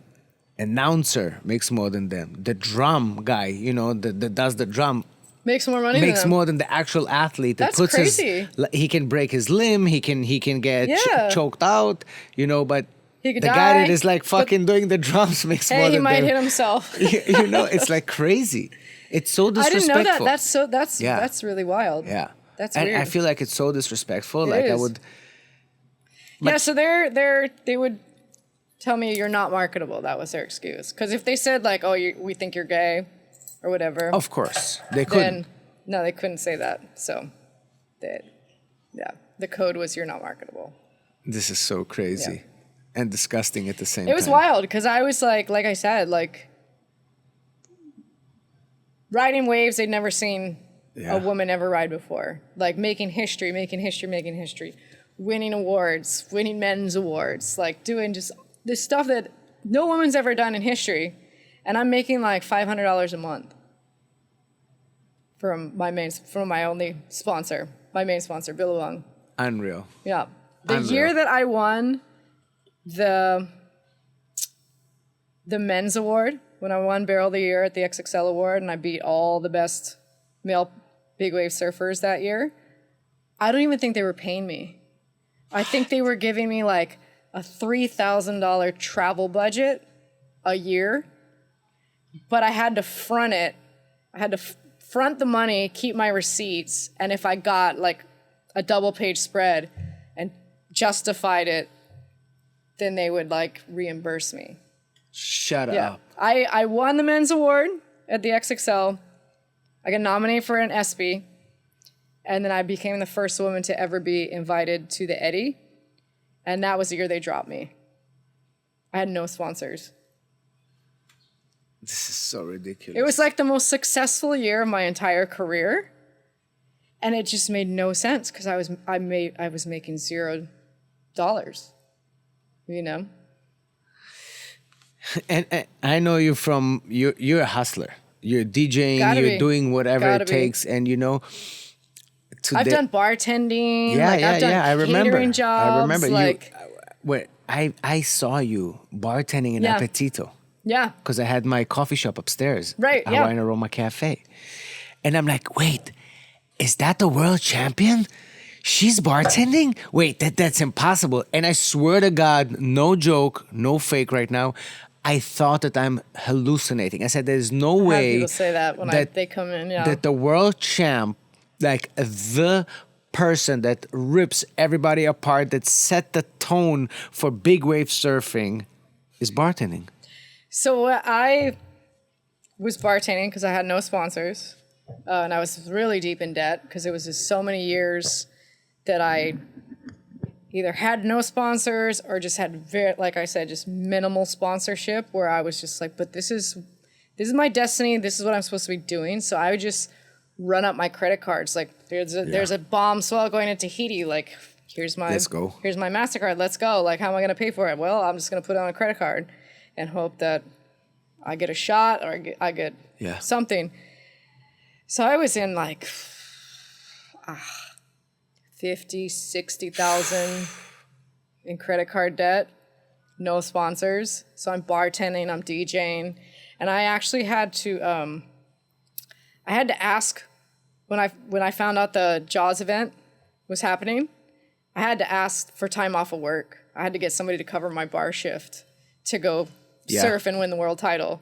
S1: announcer makes more than them. The drum guy, that does the drum,
S2: makes more money
S1: makes
S2: than them.
S1: more than the actual athlete.
S2: That's crazy.
S1: He can break his limb. He can get choked out. But
S2: he could
S1: the
S2: die,
S1: guy that is like fucking doing the drums makes more than
S2: he might
S1: them.
S2: hit himself.
S1: It's like crazy. It's so disrespectful.
S2: I didn't know that. That's really wild.
S1: Yeah,
S2: that's
S1: and
S2: weird.
S1: I feel like it's so disrespectful.
S2: It is.
S1: I would.
S2: Yeah, so they would tell me you're not marketable. That was their excuse. Because if they said like, oh, we think you're gay, or whatever.
S1: Of course, they couldn't.
S2: No, they couldn't say that. So, the code was you're not marketable.
S1: This is so crazy and disgusting at the same time.
S2: It was wild because I was like I said, like riding waves they'd never seen a woman ever ride before. Like making history, winning awards, winning men's awards, like doing just this stuff that no woman's ever done in history. And I'm making like $500 a month from my main sponsor, Billabong.
S1: Unreal.
S2: Yeah. The year that I won the men's award, when I won Barrel of the Year at the XXL Award and I beat all the best male big wave surfers that year, I don't even think they were paying me. I think they were giving me like a $3,000 travel budget a year, but I had to front it. I had to front the money, keep my receipts, and if I got like a double page spread and justified it, then they would like reimburse me.
S1: Shut up.
S2: I won the men's award at the XXL. I got nominated for an ESPY, and then I became the first woman to ever be invited to the Eddy, and that was the year they dropped me. I had no sponsors.
S1: This is so ridiculous.
S2: It was like the most successful year of my entire career, and it just made no sense because I was making $0,
S1: And I know you from you're a hustler. You're DJing. You're doing whatever it takes, and
S2: I've done bartending.
S1: Yeah,
S2: I've done
S1: I remember.
S2: catering jobs.
S1: I remember I saw you bartending in Appetito.
S2: Yeah.
S1: Because I had my coffee shop upstairs.
S2: Right,
S1: Hawaiian Aroma Cafe. And I'm like, wait, is that the world champion? She's bartending? Wait, that's impossible. And I swear to God, no joke, no fake right now, I thought that I'm hallucinating. I said, there's no way
S2: people say that when they come in,
S1: that the world champ, like the person that rips everybody apart, that set the tone for big wave surfing, is bartending.
S2: So I was bartending because I had no sponsors, and I was really deep in debt because it was just so many years that I either had no sponsors or just had like I said, just minimal sponsorship. Where I was just like, but this is my destiny. This is what I'm supposed to be doing. So I would just run up my credit cards. Like there's a bomb swell going to Tahiti. Like here's my MasterCard. Let's go. Like how am I gonna pay for it? Well, I'm just gonna put it on a credit card and hope that I get a shot or I get something. So I was in like 50, 60,000 in credit card debt, no sponsors. So I'm bartending, I'm DJing, and I actually had to ask when I found out the Jaws event was happening. I had to ask for time off of work. I had to get somebody to cover my bar shift to go surf and win the world title.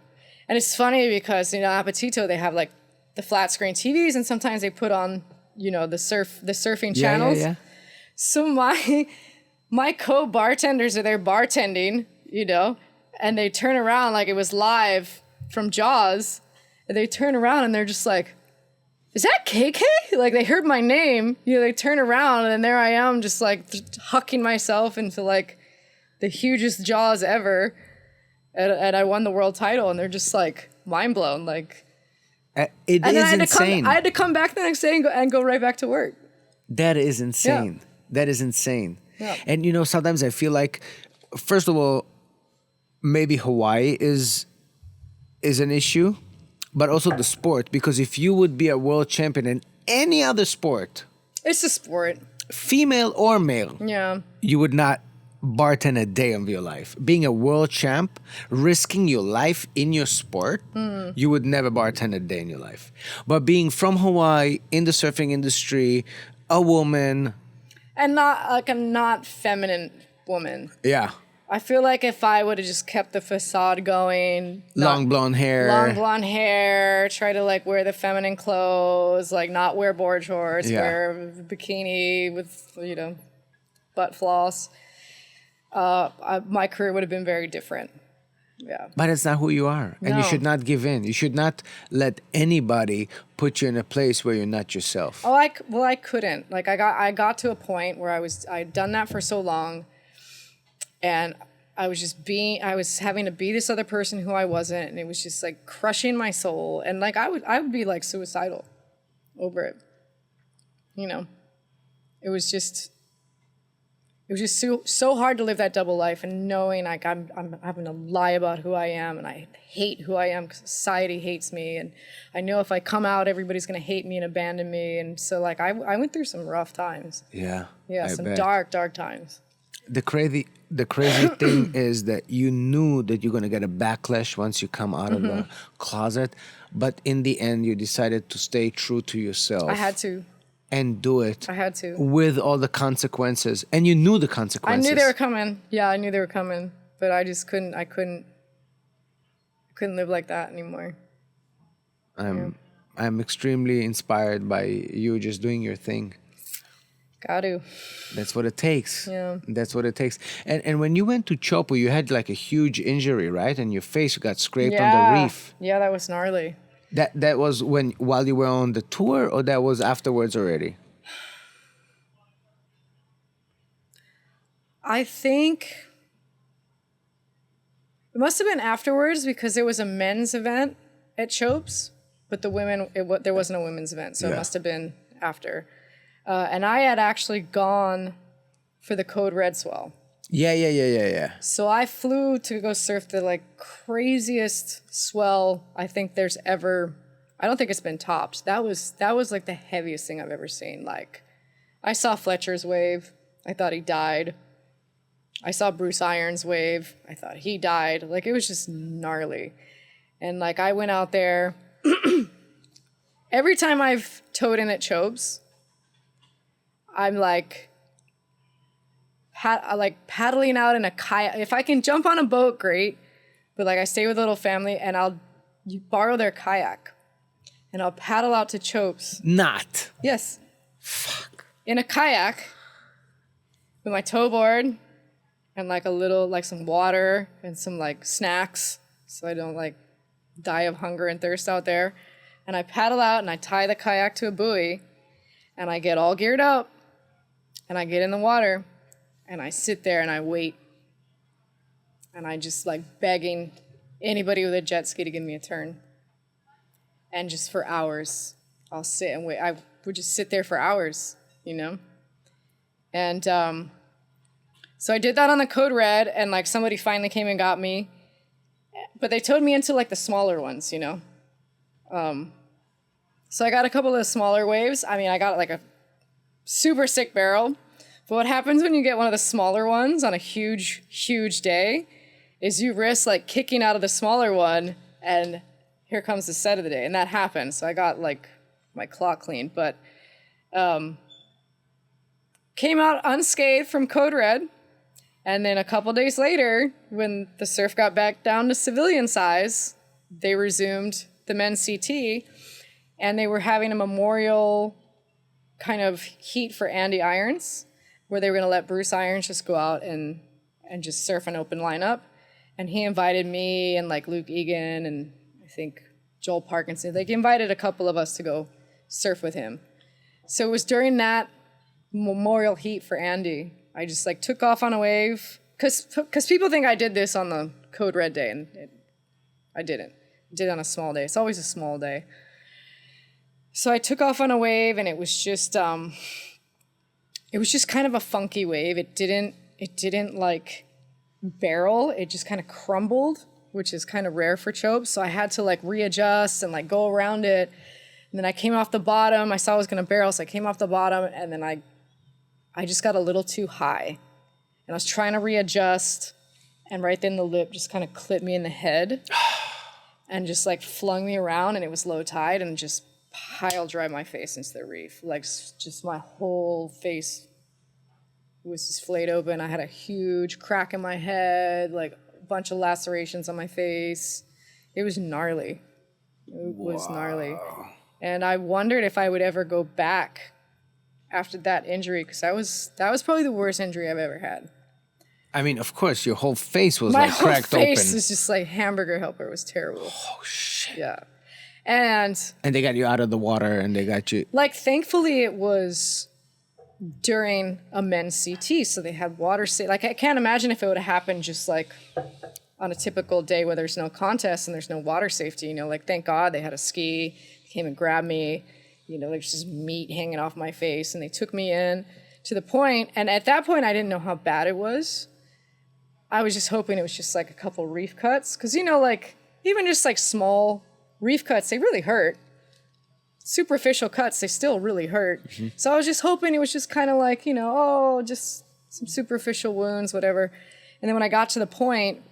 S2: And it's funny because Appetito, they have like the flat screen TVs, and sometimes they put on the surfing channels. So my co-bartenders are there bartending, and they turn around like it was live from Jaws, and they turn around and they're just like, is that KK? Like they heard my name, they turn around and there I am just like hucking myself into like the hugest jaws ever. And I won the world title and they're just like mind blown. Like,
S1: it is insane.
S2: I had to come back the next day and go right back to work.
S1: That is insane.
S2: Yeah.
S1: That is insane.
S2: Yeah.
S1: And sometimes I feel like, first of all, maybe Hawaii is an issue, but also the sport. Because if you would be a world champion in any other sport,
S2: it's a sport,
S1: female or male, you would not bartend a day of your life. Being a world champ, risking your life in your sport, you would never bartend a day in your life. But being from Hawaii, in the surfing industry, a woman,
S2: and not like a not feminine woman.
S1: Yeah.
S2: I feel like if I would have just kept the facade going,
S1: long blonde hair,
S2: try to like wear the feminine clothes, like not wear board shorts, wear a bikini with butt floss, my career would have been very different. Yeah.
S1: But it's not who you are, and you should not give in. You should not let anybody put you in a place where you're not yourself.
S2: Oh, I couldn't. Like I got to a point where I'd done that for so long, and I was having to be this other person who I wasn't, and it was just like crushing my soul, and like I would be like suicidal over it. It was just so hard to live that double life and knowing like I'm having to lie about who I am and I hate who I am because society hates me and I know if I come out everybody's gonna hate me and abandon me, and so like I went through some rough times.
S1: Yeah,
S2: Some
S1: bet.
S2: dark times.
S1: The crazy thing is that you knew that you're gonna get a backlash once you come out of the closet, but in the end you decided to stay true to yourself.
S2: I had to.
S1: And do it.
S2: I had to.
S1: With all the consequences. And you knew the consequences.
S2: I knew they were coming. Yeah, I knew they were coming. But I just couldn't live like that anymore.
S1: I'm extremely inspired by you just doing your thing.
S2: Got to.
S1: That's what it takes.
S2: Yeah.
S1: That's what it takes. And when you went to Teahupoo, you had like a huge injury, right? And your face got scraped on the reef.
S2: Yeah, that was gnarly.
S1: That was while you were on the tour, or that was afterwards already?
S2: I think it must have been afterwards because there was a men's event at Chopes, but there wasn't a women's event, so it must have been after. And I had actually gone for the Code Red swell.
S1: Yeah.
S2: So I flew to go surf the like craziest swell I think there's ever. I don't think it's been topped. That was like the heaviest thing I've ever seen. Like I saw Fletcher's wave. I thought he died. I saw Bruce Irons' wave. I thought he died. Like it was just gnarly. And like I went out there. Every time I've towed in at Chopes, I'm like paddling out in a kayak. If I can jump on a boat, great. But like I stay with a little family and I'll borrow their kayak. And I'll paddle out to Chopes.
S1: Not.
S2: Yes. Fuck. In a kayak with my tow board and like some water and some like snacks so I don't like die of hunger and thirst out there. And I paddle out and I tie the kayak to a buoy and I get all geared up and I get in the water. And I sit there and I wait. And I just like begging anybody with a jet ski to give me a turn. And just for hours, I'll sit and wait. I would just sit there for hours, And so I did that on the Code Red, and like somebody finally came and got me. But they towed me into like the smaller ones, So I got a couple of smaller waves. I mean, I got like a super sick barrel. But what happens when you get one of the smaller ones on a huge, huge day is you risk like kicking out of the smaller one and here comes the set of the day. And that happened. So I got like my claw cleaned, but came out unscathed from Code Red. And then a couple days later, when the surf got back down to civilian size, they resumed the men's CT and they were having a memorial kind of heat for Andy Irons, where they were going to let Bruce Irons just go out and just surf an open lineup. And he invited me and like Luke Egan and I think Joel Parkinson. They invited a couple of us to go surf with him. So it was during that Memorial Heat for Andy. I just like took off on a wave because people think I did this on the Code Red day, and I didn't. I did it on a small day. It's always a small day. So I took off on a wave, and it was just kind of a funky wave. It didn't like barrel. It just kind of crumbled, which is kind of rare for chopes. So I had to like readjust and like go around it. And then I came off the bottom. I saw I was going to barrel, so I came off the bottom, and then I just got a little too high. And I was trying to readjust, and right then the lip just kind of clipped me in the head and just like flung me around, and it was low tide, and just pile drive my face into the reef. Like just my whole face was just flayed open. I had a huge crack in my head, like a bunch of lacerations on my face. It was gnarly. It was gnarly. And I wondered if I would ever go back after that injury, because that was probably the worst injury I've ever had.
S1: I mean, of course, your whole face was
S2: My
S1: like cracked open.
S2: My whole face was just like hamburger helper. It was terrible.
S1: Oh, shit.
S2: Yeah. And
S1: they got you out of the water, and they got you...
S2: Like, thankfully, it was during a men's CT, so they had water safety. Like, I can't imagine if it would have happened just, like, on a typical day where there's no contest and there's no water safety. You know, like, thank God they had a ski, came and grabbed me. You know, there's just meat hanging off my face, and they took me in to the point. And at that point, I didn't know how bad it was. I was just hoping it was just, like, a couple reef cuts. Because, you know, like, even just, like, small reef cuts, they really hurt. Superficial cuts, they still really hurt. Mm-hmm. So I was just hoping it was just kind of like, you know, oh, just some superficial wounds, whatever. And then when I got to the point,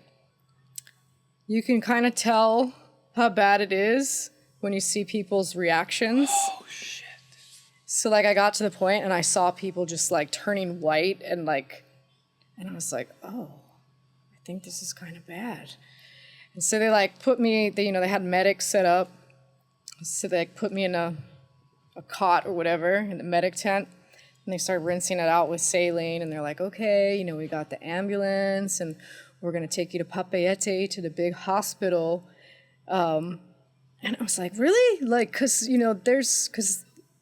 S2: you can kind of tell how bad it is when you see people's reactions.
S1: Oh, shit.
S2: So, like, I got to the point and I saw people just, like, turning white and, like, and I was like, oh, I think this is kind of bad. And so they like put me, they had medics set up. So they like, put me in a cot or whatever in the medic tent. And they started rinsing it out with saline. And they're like, okay, we got the ambulance and we're going to take you to Papeete, to the big hospital. And I was like, really? Like, because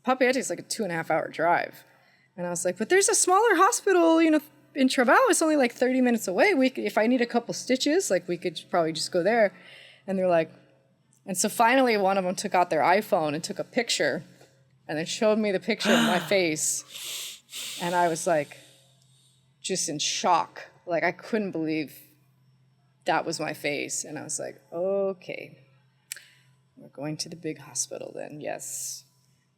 S2: Papeete is like a 2.5-hour drive. And I was like, but there's a smaller hospital, in Travao. It's only like 30 minutes away. If I need a couple stitches, like we could probably just go there. And they're like, and so finally one of them took out their iPhone and took a picture and then showed me the picture of my face. And I was like, just in shock. Like I couldn't believe that was my face. And I was like, okay, we're going to the big hospital then. Yes.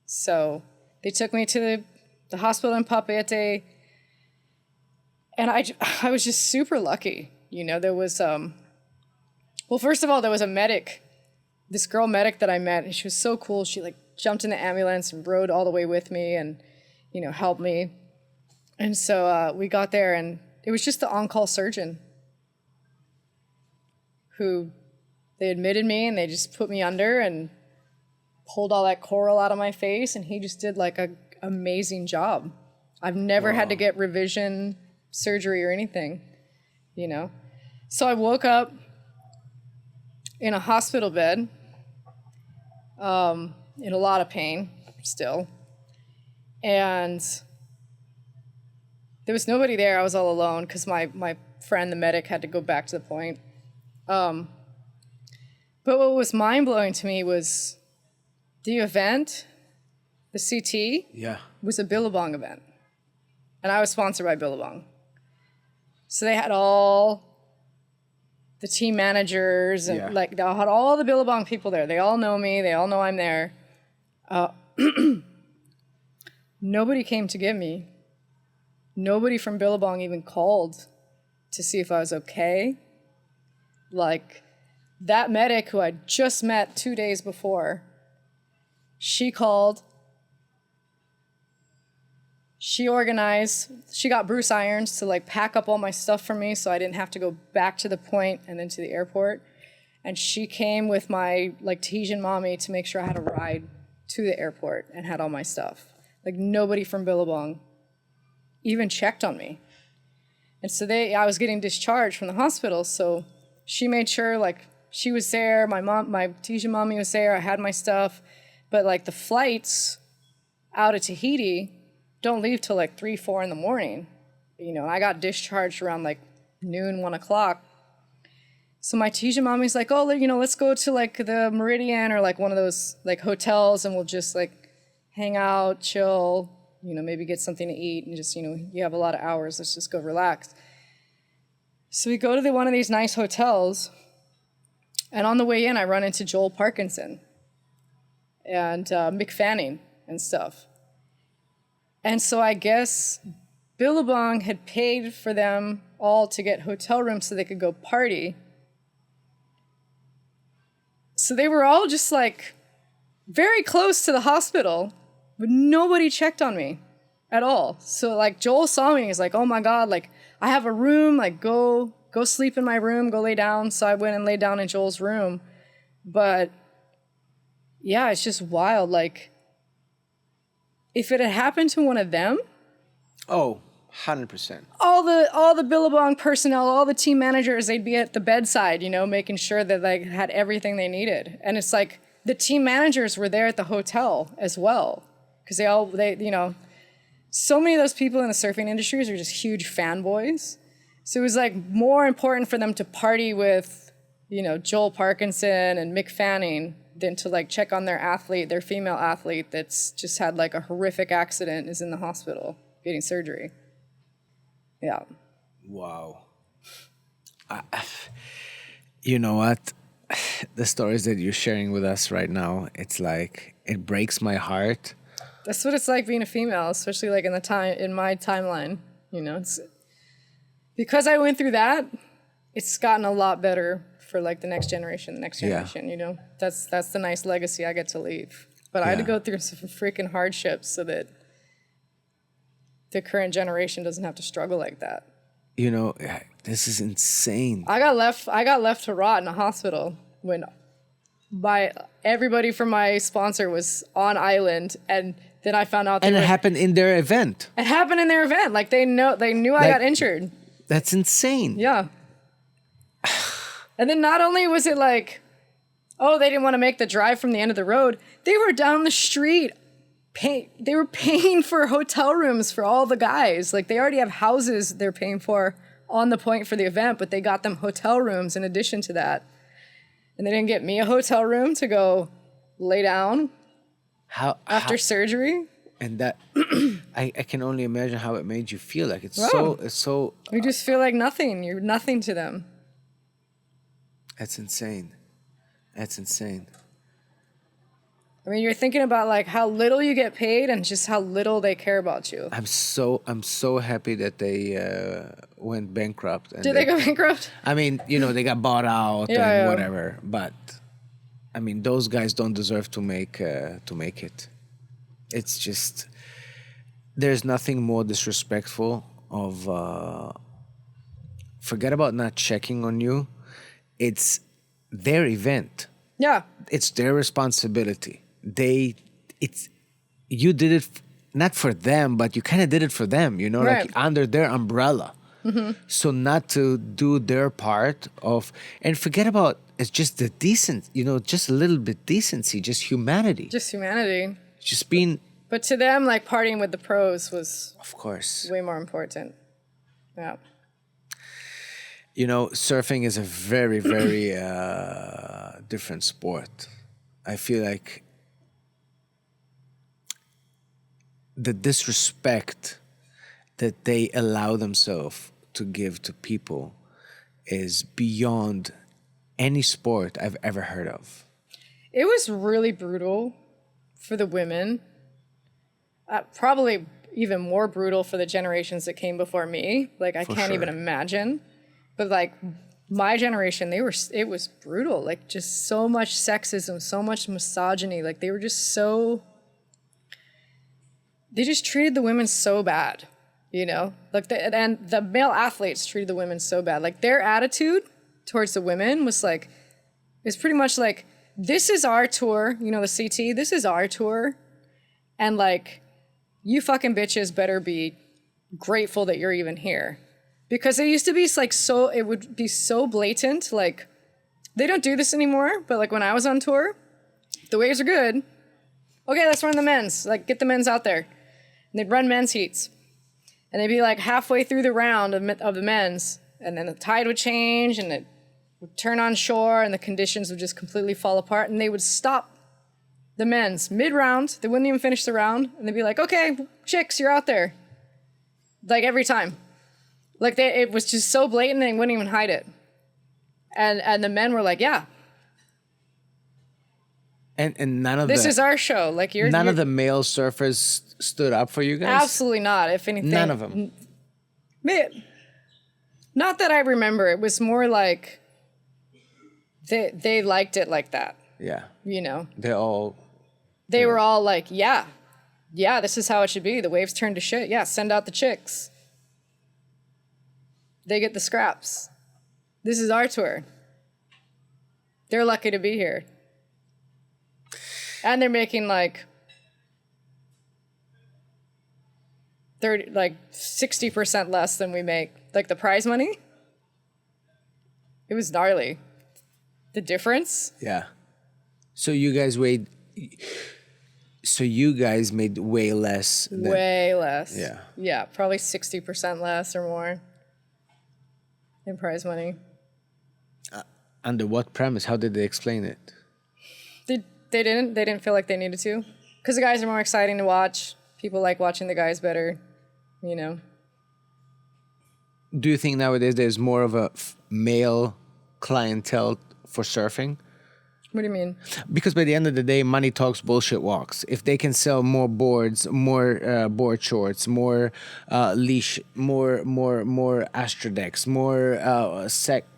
S2: So they took me to the hospital in Papeete. And I was just super lucky. There was, well, first of all, there was a medic, this girl medic that I met, and she was so cool. She like jumped in the ambulance and rode all the way with me and, helped me. And so we got there and it was just the on-call surgeon who they admitted me and they just put me under and pulled all that coral out of my face. And he just did like an amazing job. I've never had to get revision surgery or anything, So I woke up in a hospital bed, in a lot of pain still. And there was nobody there. I was all alone because my friend, the medic, had to go back to the point. But what was mind-blowing to me was the event, the CT, was a Billabong event. And I was sponsored by Billabong. So they had all the team managers and they had all the Billabong people there. They all know me. They all know I'm there. Nobody came to get me. Nobody from Billabong even called to see if I was okay. Like that medic who I just met 2 days before, she called. She organized, she got Bruce Irons to like pack up all my stuff for me so I didn't have to go back to the point and then to the airport. And she came with my like Tahitian mommy to make sure I had a ride to the airport and had all my stuff. Like nobody from Billabong even checked on me. And so I was getting discharged from the hospital. So she made sure like she was there. My Tahitian mommy was there. I had my stuff. But like the flights out of Tahiti don't leave till like 3, 4 in the morning. You know, and I got discharged around like noon, 1 o'clock. So my Tahitian mommy's like, oh, you know, let's go to like the Meridian or like one of those like hotels and we'll just like hang out, chill, you know, maybe get something to eat and just, you know, you have a lot of hours. Let's just go relax. So we go to one of these nice hotels, and on the way in, I run into Joel Parkinson and Mick Fanning and stuff. And so I guess Billabong had paid for them all to get hotel rooms so they could go party. So they were all just like very close to the hospital, but nobody checked on me at all. So like Joel saw me and he's like, oh my God, like I have a room, like go sleep in my room, go lay down. So I went and laid down in Joel's room. But yeah, it's just wild. Like if it had happened to one of them.
S1: Oh, 100%.
S2: All the Billabong personnel, all the team managers, they'd be at the bedside, you know, making sure that they had everything they needed. And it's like the team managers were there at the hotel as well. Because they, you know, so many of those people in the surfing industries are just huge fanboys. So it was like more important for them to party with, you know, Joel Parkinson and Mick Fanning than to like check on their athlete, their female athlete that's just had like a horrific accident, is in the hospital getting surgery. Yeah.
S1: Wow. You know what? The stories that you're sharing with us right now, it's like, it breaks my heart.
S2: That's what it's like being a female, especially like in my timeline. You know, it's because I went through that, it's gotten a lot better for like the next generation, you know. That's the nice legacy I get to leave. But I had to go through some freaking hardships so that the current generation doesn't have to struggle like that.
S1: You know, this is insane.
S2: I got left to rot in a hospital when everybody from my sponsor was on island, and then I found out.
S1: And it happened in their event.
S2: It happened in their event. Like they knew I got injured.
S1: That's insane.
S2: Yeah. And then not only was it like, oh, they didn't want to make the drive from the end of the road, they were down the street. They were paying for hotel rooms for all the guys. Like they already have houses they're paying for on the point for the event, but they got them hotel rooms in addition to that. And they didn't get me a hotel room to go lay down after surgery.
S1: And that, I can only imagine how it made you feel. Like it's so.
S2: You just feel like nothing. You're nothing to them.
S1: That's insane. That's insane.
S2: I mean, you're thinking about like how little you get paid and just how little they care about you.
S1: I'm so happy that they went bankrupt. And
S2: Did they go bankrupt?
S1: I mean, you know, they got bought out and whatever. But I mean, those guys don't deserve to make it. It's just, there's nothing more disrespectful of. Forget about not checking on you. It's their event.
S2: Yeah.
S1: It's their responsibility. You did it not for them, but you kind of did it for them, you know,
S2: right.
S1: like under their umbrella.
S2: Mm-hmm.
S1: So not to do their part of, and forget about, it's just the decent, you know, just a little bit decency, just humanity.
S2: Just humanity.
S1: Just being.
S2: But to them, like partying with the pros was,
S1: of course,
S2: way more important. Yeah.
S1: You know, surfing is a very, very different sport. I feel like the disrespect that they allow themselves to give to people is beyond any sport I've ever heard of.
S2: It was really brutal for the women. Probably even more brutal for the generations that came before me. Like, I can't even imagine. But like my generation, it was brutal. Like just so much sexism, so much misogyny. Like they were just they just treated the women so bad, you know? Like and the male athletes treated the women so bad. Like their attitude towards the women was like, it's pretty much like, this is our tour, you know, the CT, this is our tour. And like, you fucking bitches better be grateful that you're even here. Because it used to be like it would be so blatant. Like, they don't do this anymore, but like when I was on tour, the waves are good. Okay, let's run the men's. Like, get the men's out there. And they'd run men's heats. And they'd be like halfway through the round of the men's, and then the tide would change, and it would turn on shore, and the conditions would just completely fall apart, and they would stop the men's mid-round. They wouldn't even finish the round, and they'd be like, okay, chicks, you're out there. Like, every time. Like, it was just so blatant, they wouldn't even hide it. And the men were like, yeah.
S1: And none of
S2: this is our show. Like,
S1: none of the male surfers stood up for you guys?
S2: Absolutely not. If anything.
S1: None of them.
S2: Not that I remember. It was more like they liked it like that.
S1: Yeah.
S2: You know?
S1: They
S2: were all like, yeah, this is how it should be. The waves turn to shit. Yeah, send out the chicks. They get the scraps. This is our tour. They're lucky to be here. And they're making like 60% less than we make. Like the prize money. It was gnarly. The difference.
S1: Yeah. So you guys made way less.
S2: Way less.
S1: Yeah.
S2: Yeah, probably 60% less or more in prize money.
S1: Under what premise? How did they explain it?
S2: They didn't feel like they needed to, because the guys are more exciting to watch. People like watching the guys better, you know.
S1: Do you think nowadays there's more of a male clientele for surfing?
S2: What do you mean?
S1: Because by the end of the day, money talks, bullshit walks. If they can sell more boards, more board shorts, more leash, more astrodecks, more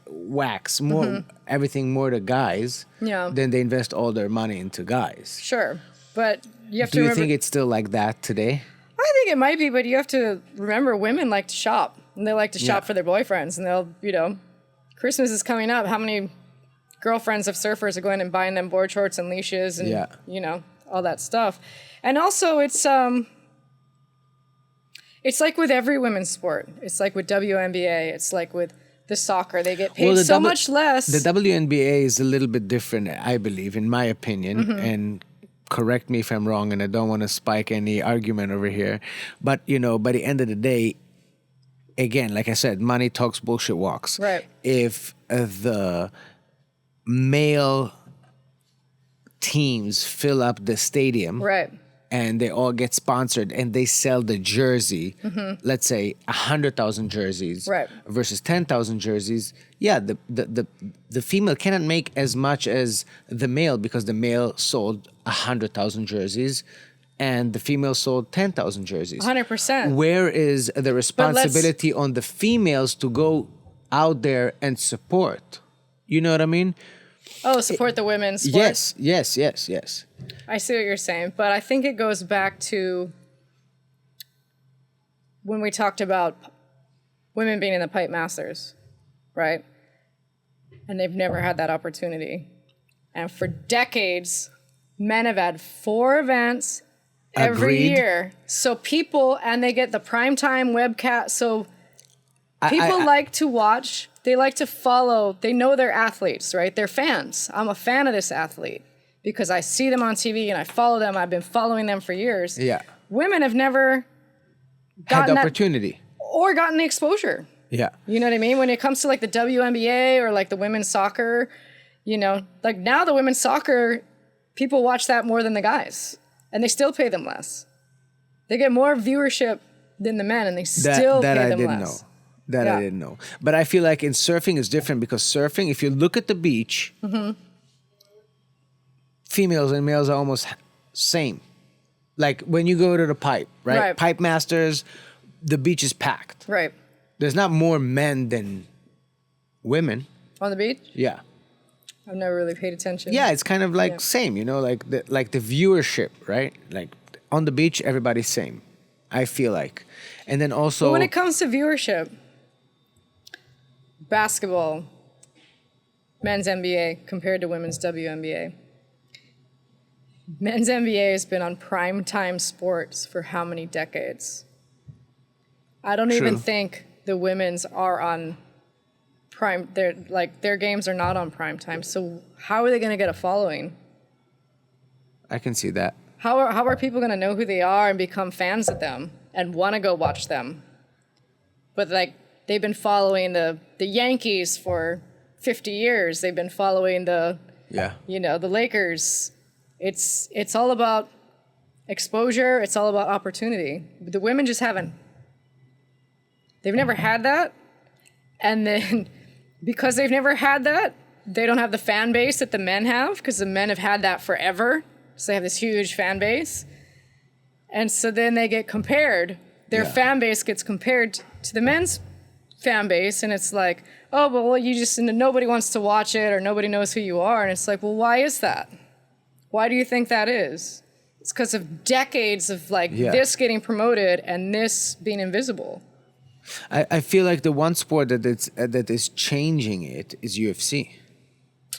S1: wax, more everything more to guys, then they invest all their money into guys.
S2: Sure, but you have to
S1: remember. Do you
S2: remember,
S1: think it's still like that today?
S2: I think it might be, but you have to remember women like to shop, and they like to shop for their boyfriends, and they'll, you know, Christmas is coming up. How many girlfriends of surfers are going and buying them board shorts and leashes and, you know, all that stuff. And also it's like with every women's sport. It's like with WNBA. It's like with the soccer. They get paid so much less.
S1: The WNBA is a little bit different, I believe, in my opinion. And correct me if I'm wrong, and I don't want to spike any argument over here. But, you know, by the end of the day, again, like I said, money talks, bullshit walks.
S2: Right.
S1: If the male teams fill up the stadium,
S2: right,
S1: and they all get sponsored, and they sell the jersey, let's say 100,000 jerseys,
S2: right,
S1: versus 10,000 jerseys. Yeah, the female cannot make as much as the male, because the male sold 100,000 jerseys, and the female sold 10,000 jerseys.
S2: 100%.
S1: Where is the responsibility on the females to go out there and support? You know what I mean?
S2: Oh, support the women's sport?
S1: Yes.
S2: I see what you're saying, but I think it goes back to when we talked about women being in the Pipe Masters, right? And they've never had that opportunity. And for decades, men have had 4 events every year. So people, and they get the primetime webcast. So people like to watch. They like to follow. They know they're athletes, right? They're fans. I'm a fan of this athlete because I see them on TV and I follow them. I've been following them for years.
S1: Yeah.
S2: Women have never
S1: had the opportunity
S2: or gotten the exposure.
S1: Yeah.
S2: You know what I mean? When it comes to like the WNBA or like the women's soccer, you know, like now the women's soccer, people watch that more than the guys, and they still pay them less. They get more viewership than the men, and they still pay them less.
S1: That I didn't know. But I feel like in surfing is different, because surfing, if you look at the beach, females and males are almost same. Like when you go to the pipe, right? Pipe Masters, the beach is packed.
S2: Right.
S1: There's not more men than women.
S2: On the beach?
S1: Yeah.
S2: I've never really paid attention.
S1: Yeah, it's kind of like same, you know, like the viewership, right? Like on the beach, everybody's same, I feel like. And then also...
S2: But when it comes to viewership, basketball, men's NBA compared to women's WNBA. Men's NBA has been on primetime sports for how many decades? I don't even think the women's are on prime. Their games are not on primetime. So how are they going to get a following?
S1: I can see that.
S2: How are people going to know who they are and become fans of them and want to go watch them? But like they've been following the Yankees for 50 years. They've been following the Lakers. It's all about exposure. It's all about opportunity. The women just haven't. They've never had that. And then because they've never had that, they don't have the fan base that the men have, because the men have had that forever. So they have this huge fan base. And so then they get compared. Their fan base gets compared to the men's fan base. And it's like, oh, but well, nobody wants to watch it, or nobody knows who you are. And it's like, well, why is that? Why do you think that is? It's because of decades of this getting promoted and this being invisible.
S1: I feel like the one sport that is changing it is UFC.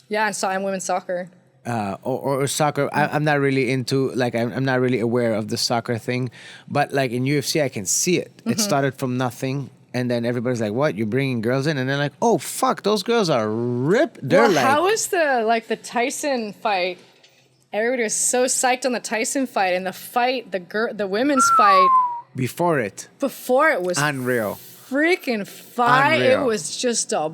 S2: Yeah, and women's soccer.
S1: Or soccer. I'm not really into, I'm not really aware of the soccer thing, but like in UFC I can see it. It started from nothing, and then everybody's like, what, you're bringing girls in? And they're like, oh fuck, those girls are ripped.
S2: How was the Tyson fight? Everybody was so psyched on the Tyson fight, and the women's fight
S1: before it
S2: was
S1: unreal.
S2: Freaking fight.
S1: Unreal.
S2: It was just a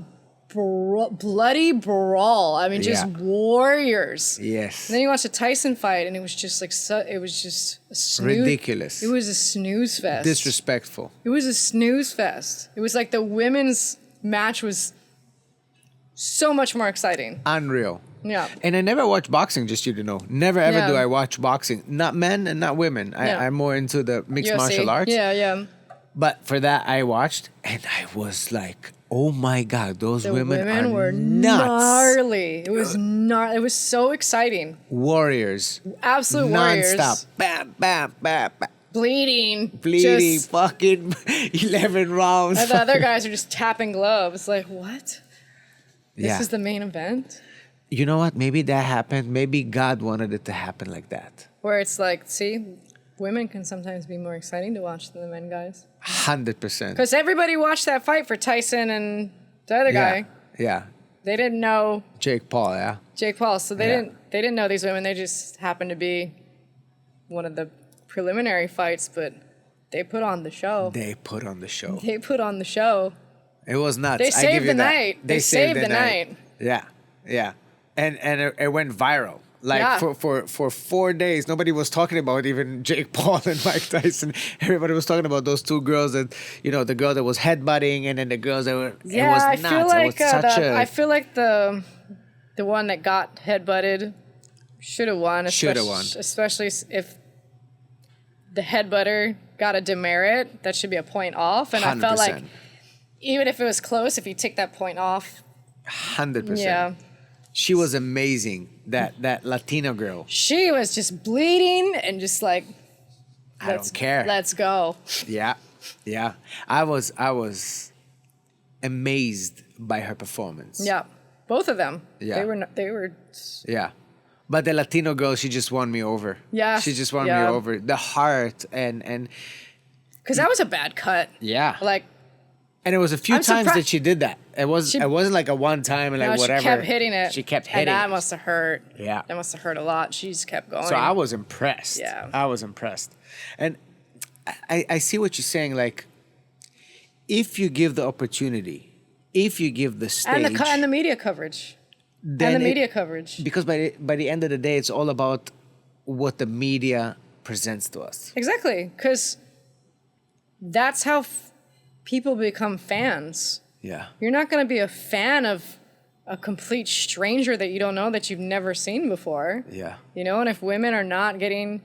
S2: bloody brawl. I mean, just warriors.
S1: Yes.
S2: And then you watch the Tyson fight, and it was just it was just a snooze.
S1: Ridiculous.
S2: It was a snooze fest.
S1: Disrespectful.
S2: It was a snooze fest. It was like the women's match was so much more exciting.
S1: Unreal.
S2: Yeah.
S1: And I never watch boxing, just you to know. Never ever do
S2: Yeah.
S1: I watch boxing. Not men and not women. I'm more into the mixed
S2: UFC.
S1: martial arts.
S2: Yeah.
S1: But for that I watched, and I was like, oh my God, those
S2: The
S1: women are
S2: were
S1: nuts.
S2: gnarly. It was gnarly. It was so exciting.
S1: Warriors.
S2: Absolute warriors.
S1: Non-stop. Bam, bam, bam, bam.
S2: Bleeding.
S1: Just, fucking 11 rounds.
S2: And the other guys are just tapping gloves. Like, what? This is the main event?
S1: You know what? Maybe that happened. Maybe God wanted it to happen like that.
S2: Where it's like, see, women can sometimes be more exciting to watch than the men guys.
S1: 100%.
S2: Because everybody watched that fight for Tyson and the other guy.
S1: Yeah.
S2: They didn't know
S1: Jake Paul, yeah.
S2: Jake Paul, so they didn't know these women. They just happened to be one of the preliminary fights, but they put on the show.
S1: They put on the show.
S2: It
S1: was nuts.
S2: They saved the night. They saved the night.
S1: Yeah. And it went viral. For 4 days, nobody was talking about even Jake Paul and Mike Tyson. Everybody was talking about those two girls that, the girl that was headbutting, and then the girls that were.
S2: Yeah,
S1: it was
S2: I
S1: nuts.
S2: feel like
S1: I
S2: feel like the one that got headbutted should have won. Especially if the headbutter got a demerit, that should be a point off. And 100%. I felt like even if it was close, if you take that point off.
S1: 100%.
S2: Yeah.
S1: She was amazing. That Latino girl.
S2: She was just bleeding and just like,
S1: I don't care.
S2: Let's go.
S1: Yeah. I was amazed by her performance.
S2: Yeah, both of them.
S1: Yeah.
S2: They were.
S1: Yeah, but the Latino girl, she just won me over.
S2: Yeah.
S1: She just won me over. The heart and.
S2: Because that was a bad cut.
S1: Yeah.
S2: Like.
S1: And it was a few times that she did that. It wasn't like a one time and whatever.
S2: She kept hitting it.
S1: She kept hitting.
S2: And that must have hurt.
S1: Yeah.
S2: That must have hurt a lot. She just kept going.
S1: So I was impressed.
S2: Yeah.
S1: I was impressed. And I see what you're saying. Like, if you give the opportunity, if you give the stage.
S2: And the media coverage.
S1: Because by the end of the day, it's all about what the media presents to us.
S2: Exactly. Because that's how people become fans.
S1: Yeah.
S2: You're not going to be a fan of a complete stranger that you don't know, that you've never seen before.
S1: Yeah.
S2: And if women are not getting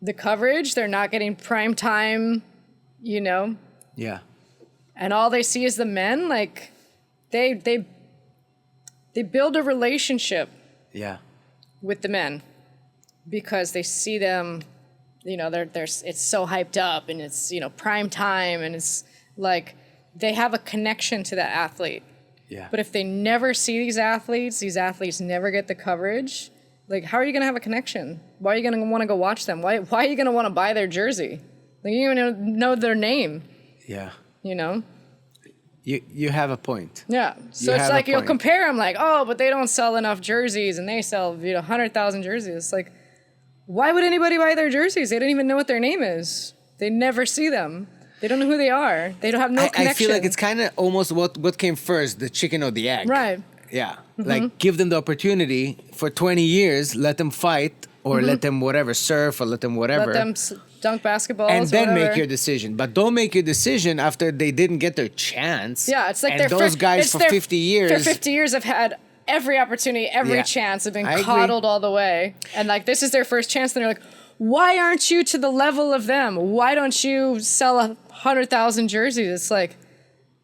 S2: the coverage, they're not getting prime time,
S1: Yeah.
S2: And all they see is the men, like they build a relationship.
S1: Yeah.
S2: With the men because they see them, it's so hyped up and it's, prime time, and it's like they have a connection to that athlete.
S1: Yeah.
S2: But if they never see these athletes never get the coverage, like, how are you going to have a connection? Why are you going to want to go watch them? Why are you going to want to buy their jersey? Like, you don't even know their name.
S1: Yeah.
S2: You
S1: have a point.
S2: Yeah. So it's like you'll compare them like, oh, but they don't sell enough jerseys and they sell 100,000 jerseys. It's like, why would anybody buy their jerseys? They don't even know what their name is. They never see them. They don't know who they are. They don't have no connection.
S1: I feel like it's kind of almost what came first, the chicken or the egg.
S2: Right.
S1: Yeah. Like, give them the opportunity for 20 years, let them fight, or let them whatever, surf, or let them whatever.
S2: Let them dunk basketballs,
S1: and then
S2: whatever.
S1: make your decision. But don't make your decision after they didn't get their chance.
S2: Yeah, it's like
S1: and those guys for 50 years.
S2: For 50 years have had every opportunity, every chance, have been coddled all the way. And like, this is their first chance. And they're like, why aren't you to the level of them? Why don't you sell 100,000 jerseys? It's like,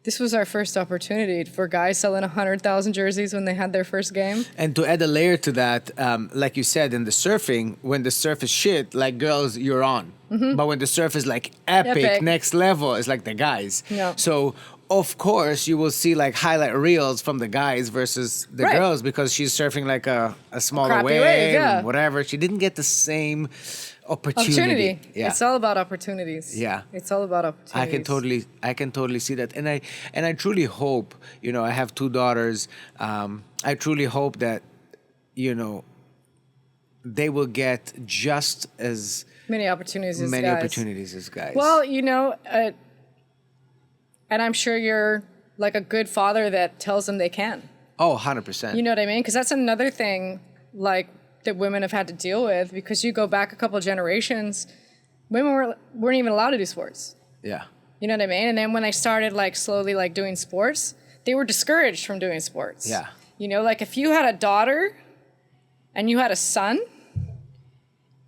S2: this was our first opportunity for guys selling 100,000 jerseys when they had their first game.
S1: And to add a layer to that, like you said, in the surfing, when the surf is shit, like girls, you're on. But when the surf is like epic, next level, it's like the guys.
S2: Yeah.
S1: So, of course, you will see like highlight reels from the guys versus the girls because she's surfing like a smaller wave, whatever. She didn't get the same opportunity. Yeah.
S2: It's all about opportunities.
S1: Yeah.
S2: It's all about opportunities.
S1: I can totally see that. And I truly hope, I have 2 daughters. I truly hope that, they will get just as
S2: many opportunities
S1: as guys.
S2: Well, and I'm sure you're like a good father that tells them they can.
S1: Oh, 100%.
S2: You know what I mean? Because that's another thing, like, that women have had to deal with, because you go back a couple generations, women weren't even allowed to do sports.
S1: Yeah.
S2: You know what I mean? And then when they started like slowly like doing sports, they were discouraged from doing sports.
S1: Yeah.
S2: Like if you had a daughter and you had a son,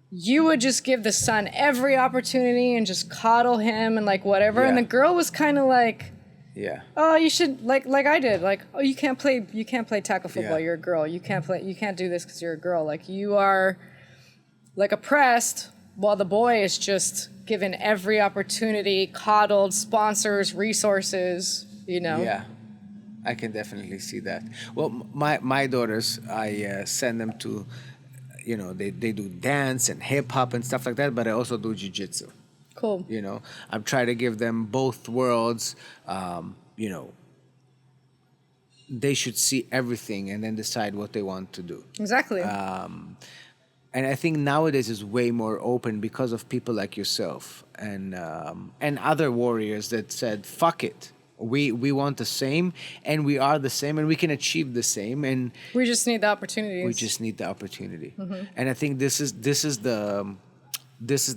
S2: you would just give the son every opportunity and just coddle him and like whatever. Yeah. And the girl was kind of like, oh, you should like I did. Like, oh, you can't play tackle football. You're a girl. You can't do this because you're a girl. Like, you are like oppressed, while the boy is just given every opportunity, coddled, sponsors, resources.
S1: Yeah, I can definitely see that. Well, my daughters, I send them to, they do dance and hip hop and stuff like that, but I also do jiu-jitsu.
S2: Cool.
S1: I'm trying to give them both worlds. They should see everything and then decide what they want to do.
S2: Exactly.
S1: And I think nowadays is way more open because of people like yourself and other warriors that said, "Fuck it, we want the same, and we are the same, and we can achieve the same, and
S2: we just need the opportunities.
S1: Mm-hmm. And I think this is the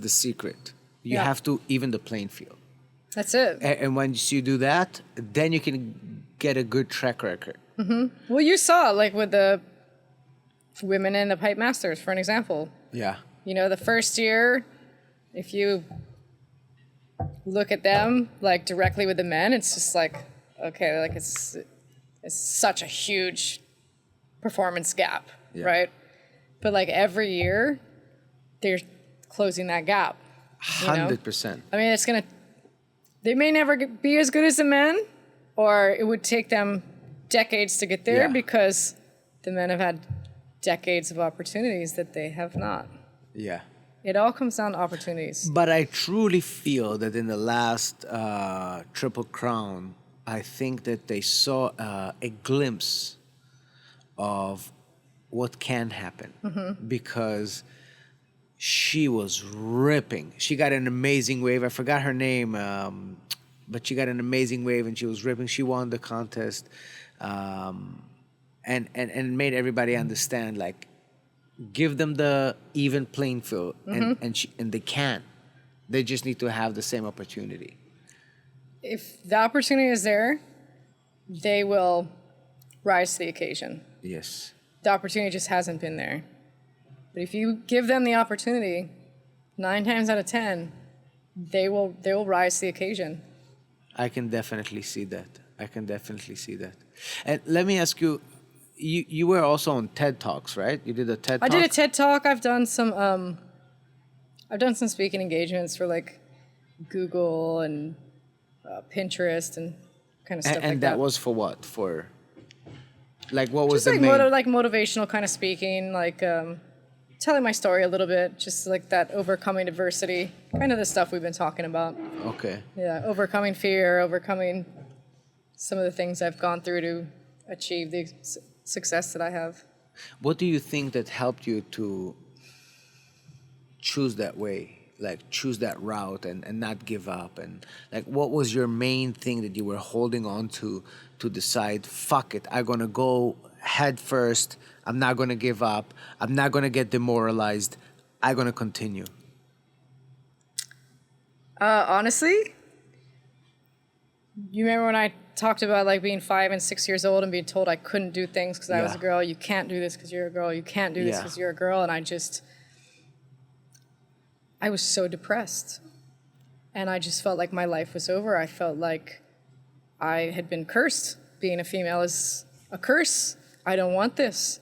S1: secret. You have to even the playing field.
S2: That's it.
S1: And once you do that, then you can get a good track record.
S2: Mm-hmm. Well, you saw, like, with the women in the Pipe Masters, for an example.
S1: Yeah.
S2: The first year, if you look at them, like, directly with the men, it's just like, okay, like, it's such a huge performance gap, right? But, like, every year, they're closing that gap.
S1: 100%.
S2: I mean, they may never be as good as the men, or it would take them decades to get there because the men have had decades of opportunities that they have not.
S1: Yeah.
S2: It all comes down to opportunities.
S1: But I truly feel that in the last Triple Crown, I think that they saw a glimpse of what can happen because she was ripping. She got an amazing wave. I forgot her name, but she got an amazing wave and she was ripping. She won the contest and made everybody understand, like, give them the even playing field and they can. They just need to have the same opportunity.
S2: If the opportunity is there, they will rise to the occasion.
S1: Yes.
S2: The opportunity just hasn't been there. But if you give them the opportunity, 9 times out of 10, they will rise to the occasion.
S1: I can definitely see that. And let me ask you, you were also on TED Talks, right? You did a TED Talk?
S2: I did a TED Talk. I've done some speaking engagements for like Google and Pinterest and kind of stuff like that.
S1: And that was for what? For like what was
S2: just
S1: the
S2: like
S1: main?
S2: Like motivational kind of speaking, like telling my story a little bit, just like that overcoming adversity, kind of the stuff we've been talking about.
S1: Okay.
S2: Yeah, overcoming fear, overcoming some of the things I've gone through to achieve the success that I have.
S1: What do you think that helped you to choose that way, like choose that route and not give up? And like, what was your main thing that you were holding on to decide, fuck it, I'm gonna go head first, I'm not gonna give up, I'm not gonna get demoralized, I'm gonna continue?
S2: Honestly, you remember when I talked about like being 5 and 6 years old and being told I couldn't do things because I was a girl? You can't do this because you're a girl. You can't do this because you're a girl. And I was so depressed. And I just felt like my life was over. I felt like I had been cursed. Being a female is a curse. I don't want this.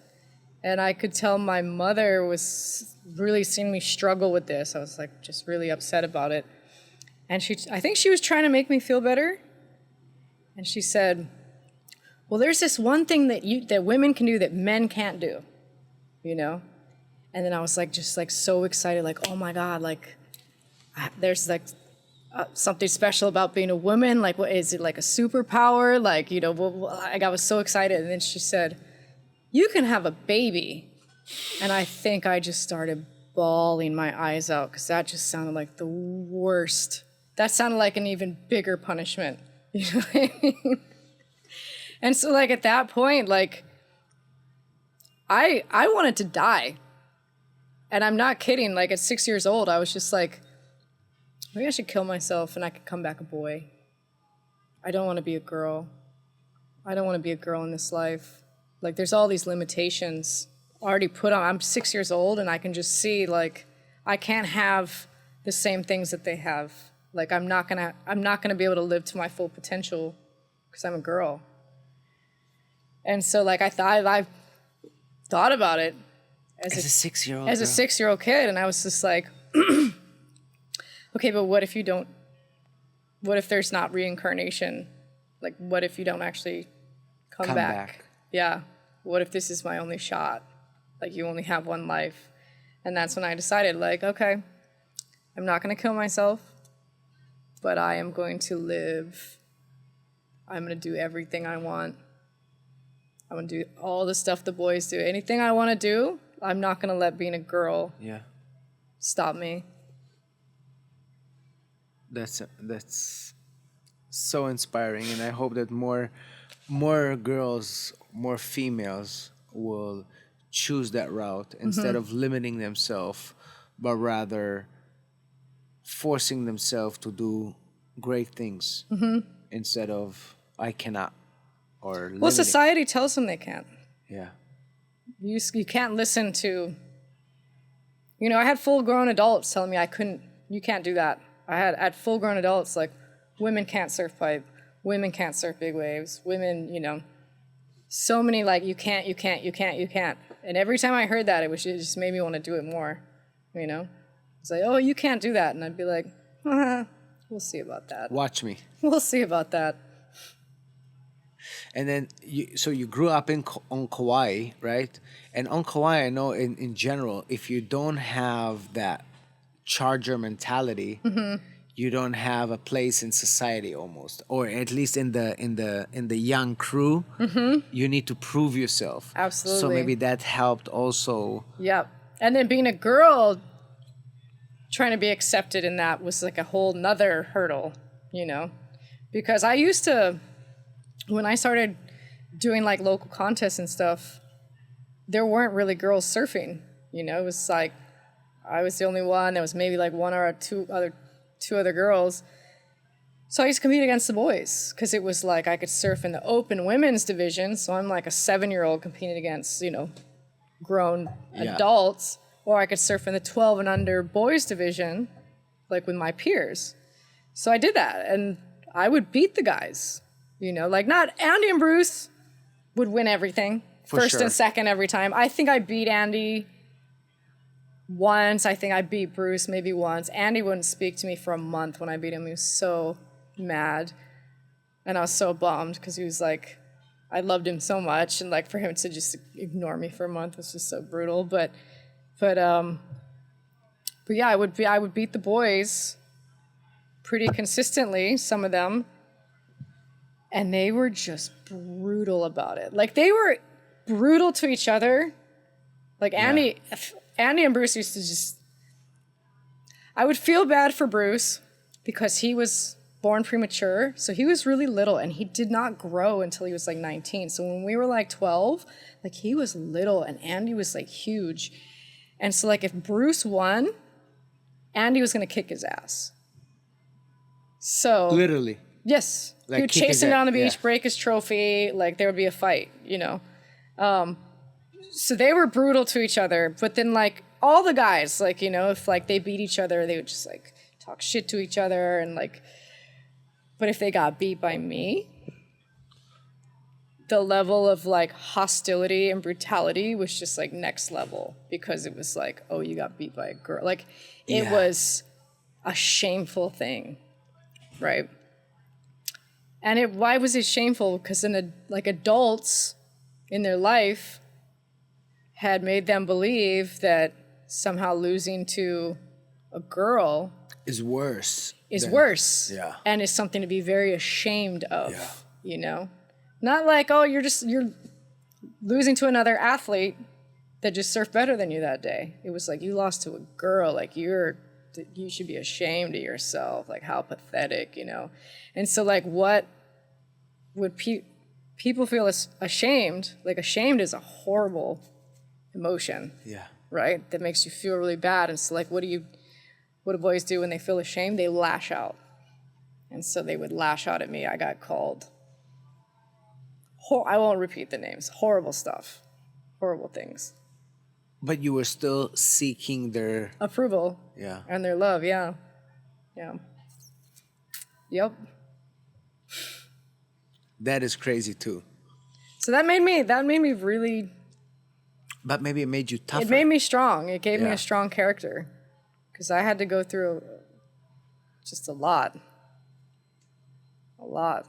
S2: And I could tell my mother was really seeing me struggle with this. I was like just really upset about it. And I think she was trying to make me feel better. And she said, well, there's this one thing that women can do that men can't do, you know? And then I was like, just like so excited, like, oh my God, like there's like something special about being a woman. Like, what is it, like a superpower? Like, you know, like I was so excited. And then she said, you can have a baby. And I think I just started bawling my eyes out because that just sounded like the worst. That sounded like an even bigger punishment. You know what I mean? And so like at that point, like I wanted to die. And I'm not kidding. Like at 6 years old, I was just like, maybe I should kill myself and I could come back a boy. I don't want to be a girl. I don't want to be a girl in this life. Like there's all these limitations already put on. I'm 6 years old and I can just see like I can't have the same things that they have. Like I'm not gonna be able to live to my full potential because I'm a girl. And so like I thought about it as a 6-year-old
S1: as
S2: a 6-year-old kid, and I was just like, okay, but what if there's not reincarnation? Like what if you don't actually come back? Yeah. What if this is my only shot? Like you only have one life. And that's when I decided like, okay, I'm not gonna kill myself. But I am going to live. I'm going to do everything I want. I'm going to do all the stuff the boys do. Anything I want to do, I'm not going to let being a girl stop me.
S1: That's so inspiring, and I hope that more girls, more females will choose that route instead of limiting themselves, but rather forcing themselves to do great things instead of I cannot or limiting.
S2: Well, society tells them they can't.
S1: Yeah.
S2: You can't listen to, you know, I had full-grown adults telling me you can't do that. I had full-grown adults like, women can't surf pipe, women can't surf big waves, women, you know, so many like, you can't. And every time I heard that, it just made me want to do it more, you know? It's like, oh, you can't do that. And I'd be like, we'll see about that.
S1: Watch me.
S2: We'll see about that.
S1: And then, you grew up on Kauai, right? And on Kauai, I know in general, if you don't have that charger mentality, you don't have a place in society almost, or at least in the young crew. You need to prove yourself.
S2: Absolutely.
S1: So maybe that helped also.
S2: Yep. And then being a girl, trying to be accepted in that was like a whole nother hurdle, you know? Because I used to, when I started doing like local contests and stuff, there weren't really girls surfing, you know? It was like, I was the only one. There was maybe like one or two other girls. So I used to compete against the boys because it was like I could surf in the open women's division. So I'm like a 7-year-old competing against, you know, grown adults. Or I could surf in the 12 and under boys division, like with my peers. So I did that, and I would beat the guys. You know, like not Andy and Bruce would win everything, first and second every time. I think I beat Andy once. I think I beat Bruce maybe once. Andy wouldn't speak to me for a month when I beat him. He was so mad, and I was so bummed because he was like, I loved him so much, and like for him to just ignore me for a month was just so brutal. But yeah, I would beat the boys pretty consistently, some of them, and they were just brutal about it. Like they were brutal to each other. Like Andy and Bruce used to just I would feel bad for Bruce because he was born premature. So he was really little and he did not grow until he was like 19. So when we were like 12, like he was little and Andy was like huge. And so like if Bruce won, Andy was going to kick his ass. So
S1: Literally.
S2: yes,
S1: Like
S2: he would
S1: kick
S2: chase
S1: his
S2: him
S1: ass,
S2: down the beach,
S1: yeah.
S2: break his trophy, like there would be a fight, you know. So they were brutal to each other, but then like all the guys, like, you know, if like they beat each other, they would just like talk shit to each other and like, but if they got beat by me, the level of like hostility and brutality was just like next level because it was like, oh, you got beat by a girl. Like it
S1: Yeah.
S2: was a shameful thing, right? And why was it shameful? Because like adults in their life had made them believe that somehow losing to a girl
S1: Is worse.
S2: is
S1: than-
S2: worse.
S1: Yeah.
S2: And is something to be very ashamed of,
S1: Yeah.
S2: you know? Not like, oh, you're losing to another athlete that just surfed better than you that day. It was like you lost to a girl, like you should be ashamed of yourself, like how pathetic, you know? And so like what would people feel ashamed? Like ashamed is a horrible emotion,
S1: Yeah.
S2: right? That makes you feel really bad. And so like what do boys do when they feel ashamed? They lash out. And so they would lash out at me. I got called, I won't repeat the names, horrible stuff, horrible things.
S1: But you were still seeking their...
S2: Approval.
S1: Yeah.
S2: And their love, yeah. Yeah. Yep.
S1: That is crazy too.
S2: So that made me really,
S1: But maybe it made you tougher.
S2: it made me strong. It gave me
S1: Yeah.
S2: a strong character. Because I had to go through just a lot. A lot.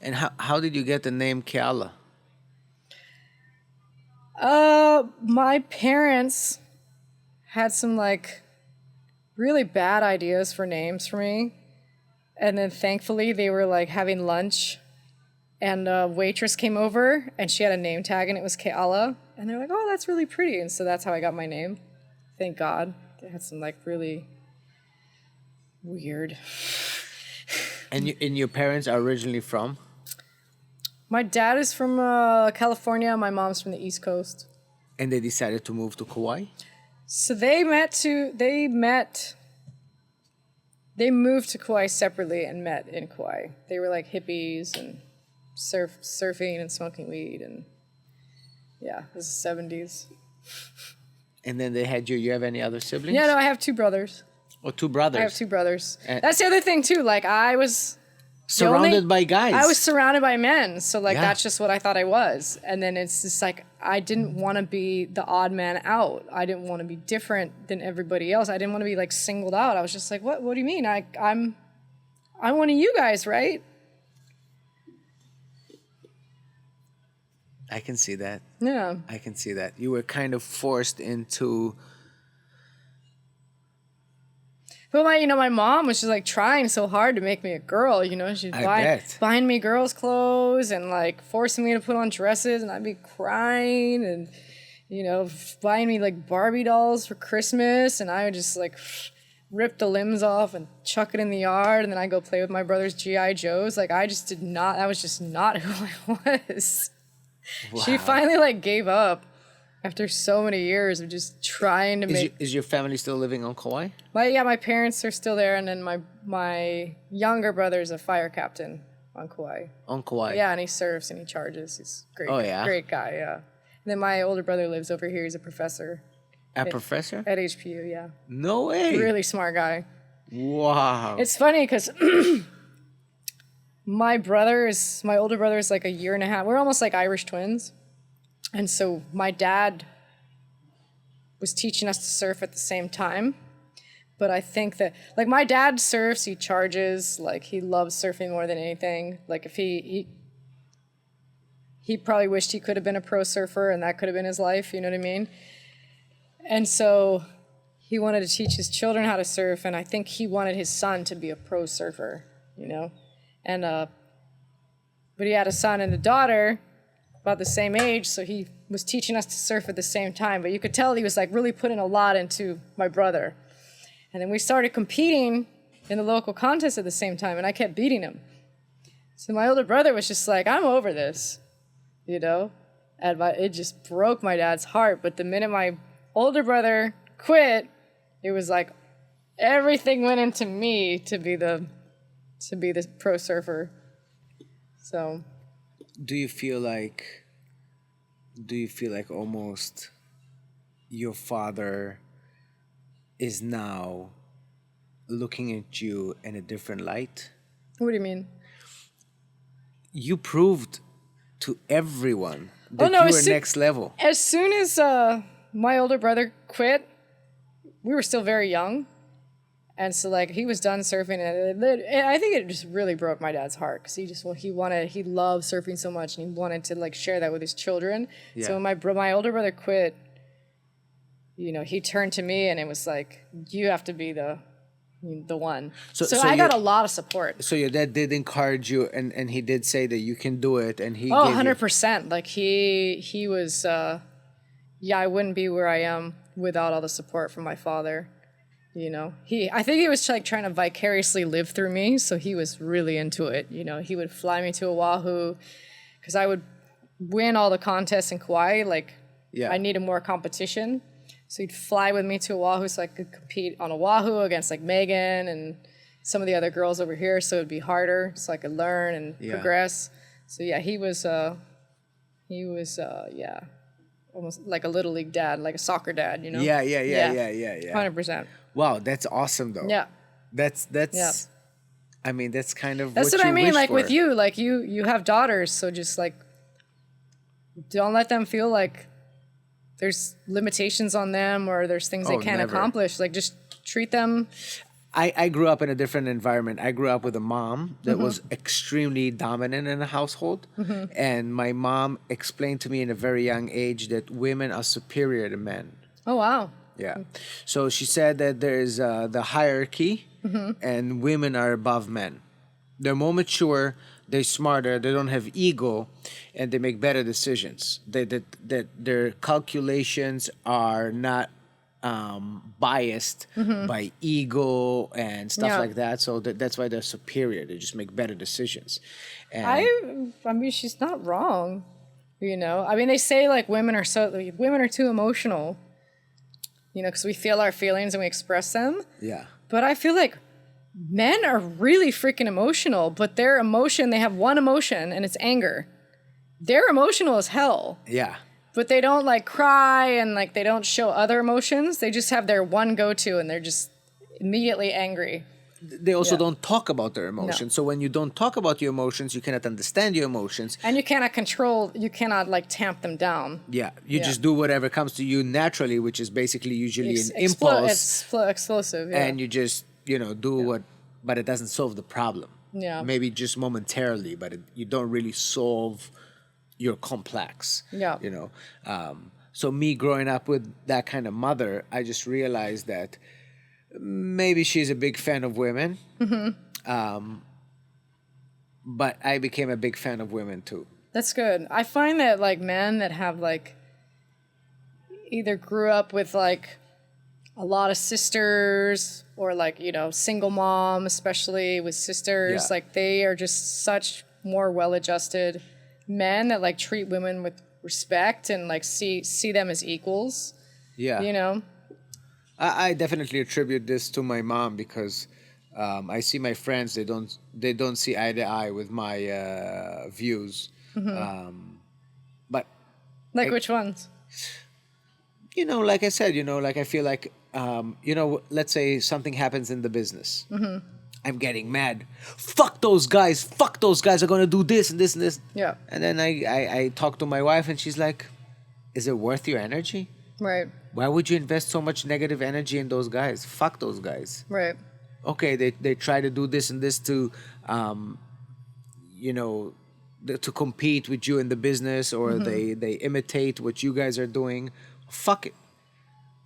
S1: And how did you get the name Keala?
S2: My parents had some like really bad ideas for names for me. And then thankfully they were like having lunch and a waitress came over and she had a name tag and it was Keala. And they're like, oh, that's really pretty. And so that's how I got my name. Thank God. They had some like really weird.
S1: And your parents are originally from?
S2: My dad is from California. My mom's from the East Coast.
S1: And they decided to move to Kauai?
S2: So they moved to Kauai separately and met in Kauai. They were like hippies and surfing and smoking weed and yeah, it was the 70s.
S1: And then they had you. You have any other siblings?
S2: Yeah, no, I have two brothers.
S1: Or two brothers?
S2: I have two brothers.
S1: And-
S2: That's the other thing too. Like I was
S1: Surrounded by guys.
S2: I was surrounded by men, so like
S1: Yeah.
S2: that's just what I thought I was. And then it's just like I didn't want to be the odd man out. I didn't want to be different than everybody else. I didn't want to be like singled out. I was just like, what do you mean? I'm one of you guys, right?
S1: I can see that.
S2: Yeah.
S1: I can see that. You were kind of forced into...
S2: But my mom was just like trying so hard to make me a girl, you know. She'd
S1: bet.
S2: buying me girls' clothes and like forcing me to put on dresses, and I'd be crying, and buying me like Barbie dolls for Christmas, and I would just like rip the limbs off and chuck it in the yard, and then I'd go play with my brother's G.I. Joes. Like I just did not. That was just not who I was.
S1: Wow.
S2: She finally like gave up after so many years of just trying to make.
S1: Is your family still living on Kauai?
S2: My parents are still there, and then my younger brother's a fire captain on Kauai.
S1: On Kauai?
S2: Yeah, and he surfs and he charges. He's great.
S1: Oh, yeah?
S2: Great guy, yeah. And then my older brother lives over here. He's a professor
S1: A professor?
S2: at HPU, yeah.
S1: No way.
S2: Really smart guy.
S1: Wow.
S2: It's funny because my older brother is like a year and a half. We're almost like Irish twins. And so my dad was teaching us to surf at the same time. But I think that, like, my dad surfs, he charges, like, he loves surfing more than anything. Like, if he probably wished he could have been a pro surfer and that could have been his life, you know what I mean? And so he wanted to teach his children how to surf, and I think he wanted his son to be a pro surfer, you know? And, but he had a son and a daughter about the same age, so he was teaching us to surf at the same time. But you could tell he was, like, really putting a lot into my brother. And then we started competing in the local contest at the same time, and I kept beating him. So my older brother was just like, I'm over this, you know? And it just broke my dad's heart. But the minute my older brother quit, it was like everything went into me to be the pro surfer. So
S1: Do you feel like almost your father is now looking at you in a different light?
S2: what do you mean?
S1: You proved to everyone that you were next level.
S2: As soon as my older brother quit, we were still very young. And so, like, he was done surfing, and I think it just really broke my dad's heart because he loved surfing so much, and he wanted to like share that with his children.
S1: Yeah.
S2: So when my older brother quit, you know, he turned to me, and it was like, you have to be the one. So I got a lot of support.
S1: So your dad did encourage you, and he did say that you can do it, and he
S2: 100%. Like he was, I wouldn't be where I am without all the support from my father. You know, I think he was like trying to vicariously live through me, so he was really into it. You know, he would fly me to Oahu because I would win all the contests in Kauai. Like, I needed more competition, so he'd fly with me to Oahu so I could compete on Oahu against like Megan and some of the other girls over here. So it'd be harder, so I could learn and progress. So yeah, he was almost like a little league dad, like a soccer dad. You know?
S1: Yeah.
S2: 100%.
S1: Wow, that's awesome though.
S2: Yeah.
S1: That's I mean, that's kind of
S2: that's what I mean. Like with you, like you have daughters, so just like don't let them feel like there's limitations on them or there's things they can't accomplish. Like just treat them.
S1: I grew up in a different environment. I grew up with a mom that was extremely dominant in the household. And my mom explained to me in a very young age that women are superior to men.
S2: Oh, wow.
S1: Yeah. So she said that there's the hierarchy and women are above men. They're more mature, they're smarter, they don't have ego, and they make better decisions. That their calculations are not biased by ego and stuff like that. So that's why they're superior. They just make better decisions. And
S2: I mean, she's not wrong. You know, I mean, they say like women are too emotional. You know, because we feel our feelings and we express them.
S1: Yeah.
S2: But I feel like men are really freaking emotional, but their emotion, they have one emotion and it's anger. They're emotional as hell.
S1: Yeah.
S2: But they don't like cry and like they don't show other emotions. They just have their one go-to and they're just immediately angry.
S1: They also don't talk about their emotions. No. So when you don't talk about your emotions, you cannot understand your emotions.
S2: And you cannot like tamp them down.
S1: Yeah. You just do whatever comes to you naturally, which is basically usually an impulse.
S2: It's explosive, yeah.
S1: And you just, do what, but it doesn't solve the problem.
S2: Yeah.
S1: Maybe just momentarily, but you don't really solve your complex.
S2: Yeah.
S1: So me growing up with that kind of mother, I just realized that maybe she's a big fan of women. But I became a big fan of women too.
S2: That's good. I find that like men that have like either grew up with like a lot of sisters or like, single mom, especially with sisters, like they are just such more well-adjusted men that like treat women with respect and like see them as equals.
S1: Yeah. I definitely attribute this to my mom because I see my friends, they don't see eye to eye with my views. But
S2: which ones?
S1: Like I said, like I feel like let's say something happens in the business. I'm getting mad. Fuck those guys. Fuck those guys are gonna do this and this and this.
S2: Yeah.
S1: And then I talk to my wife and she's like, is it worth your energy?
S2: Right.
S1: Why would you invest so much negative energy in those guys? Fuck those guys.
S2: Right.
S1: Okay, they try to do this and this to, to compete with you in the business, or they imitate what you guys are doing. Fuck it.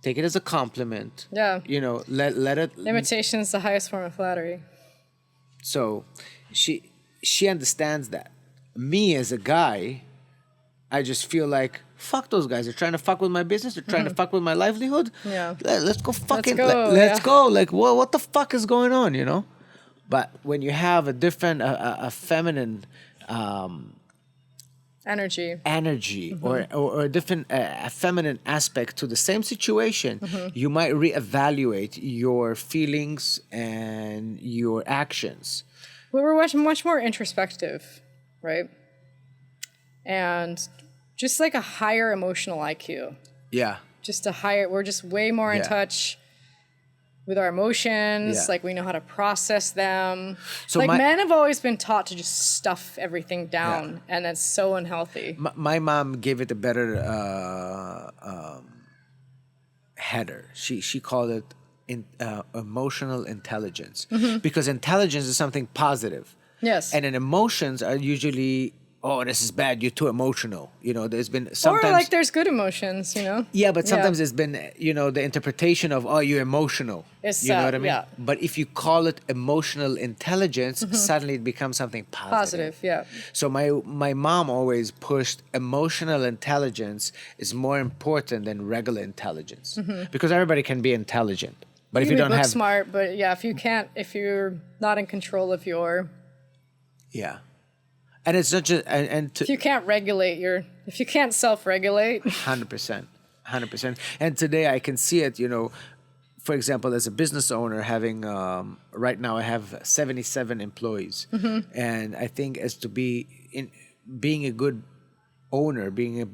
S1: Take it as a compliment.
S2: Yeah.
S1: Let it.
S2: Imitation is the highest form of flattery.
S1: So, she understands that. Me as a guy, I just feel like Fuck those guys. They're trying to fuck with my business. They're trying to fuck with my livelihood.
S2: Yeah.
S1: Let's go fucking.
S2: go,
S1: Let's
S2: yeah.
S1: go. Like, what the fuck is going on? You know. But when you have a different, a feminine
S2: energy,
S1: or a different a feminine aspect to the same situation, you might reevaluate your feelings and your actions.
S2: well, we're much more introspective, right? And just like a higher emotional IQ.
S1: Yeah.
S2: We're just way more in touch with our emotions.
S1: Yeah.
S2: Like we know how to process them.
S1: So
S2: like men have always been taught to just stuff everything down, and that's so unhealthy.
S1: My mom gave it a better header. She called it emotional intelligence, because intelligence is something positive.
S2: Yes.
S1: And then emotions are usually, oh, this is bad, you're too emotional. You know, there's been sometimes...
S2: Or like there's good emotions, you know?
S1: Yeah, but sometimes there's been, you know, the interpretation of, oh, you're emotional.
S2: It's,
S1: you know what I mean?
S2: yeah.
S1: But if you call it emotional intelligence, suddenly it becomes something positive.
S2: Positive, yeah.
S1: So my mom always pushed emotional intelligence is more important than regular intelligence. Because everybody can be intelligent. But if you don't have...
S2: smart, but yeah, if you're not in control of your...
S1: Yeah. And it's not just...
S2: if you can't if you can't self-regulate...
S1: 100%. And today I can see it, you know, for example, as a business owner having... right now I have 77 employees. And I think being a good owner, being a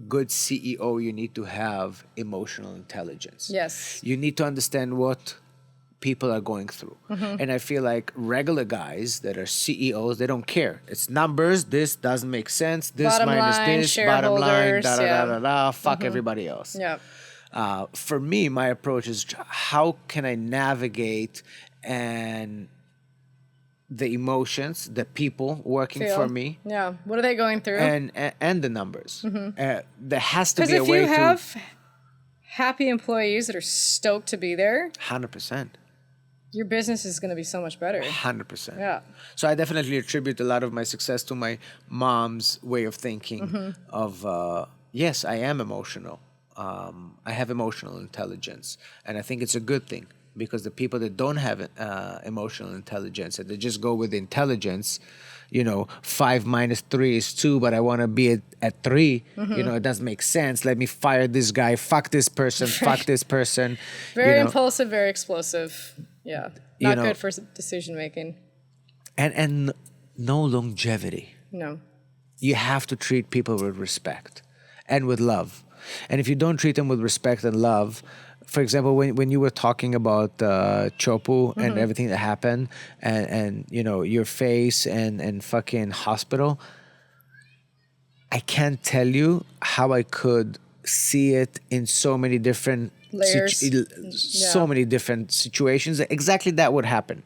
S1: good CEO, you need to have emotional intelligence.
S2: Yes.
S1: You need to understand what people are going through. And I feel like regular guys that are CEOs, they don't care. It's numbers. This doesn't make sense. This
S2: Bottom
S1: minus
S2: line,
S1: this. Bottom line. Da da
S2: shareholders,
S1: da da da. Fuck everybody else.
S2: Yeah.
S1: For me, my approach is how can I navigate and the emotions, the people working for me,
S2: Yeah. What are they going through?
S1: and the numbers. There has to
S2: Because
S1: be a
S2: if
S1: way
S2: you
S1: to...
S2: have happy employees that are stoked to be there,
S1: 100%.
S2: your business is going to be so much better.
S1: 100%.
S2: Yeah.
S1: So I definitely attribute a lot of my success to my mom's way of thinking of, yes, I am emotional. I have emotional intelligence. And I think it's a good thing, because the people that don't have emotional intelligence, and they just go with intelligence, you know, 5 minus 3 is 2, but I want to be at 3. You know, it doesn't make sense. Let me fire this guy. Fuck this person. Fuck this person.
S2: Very
S1: you know.
S2: impulsive, very explosive. Yeah. Not good for decision making.
S1: And no longevity.
S2: No.
S1: You have to treat people with respect and with love. And if you don't treat them with respect and love, for example, when you were talking about Teahupoo and everything that happened, and you know, your face and fucking hospital, I can't tell you how I could see it in so many different
S2: Layers.
S1: so many different situations. Exactly that would happen.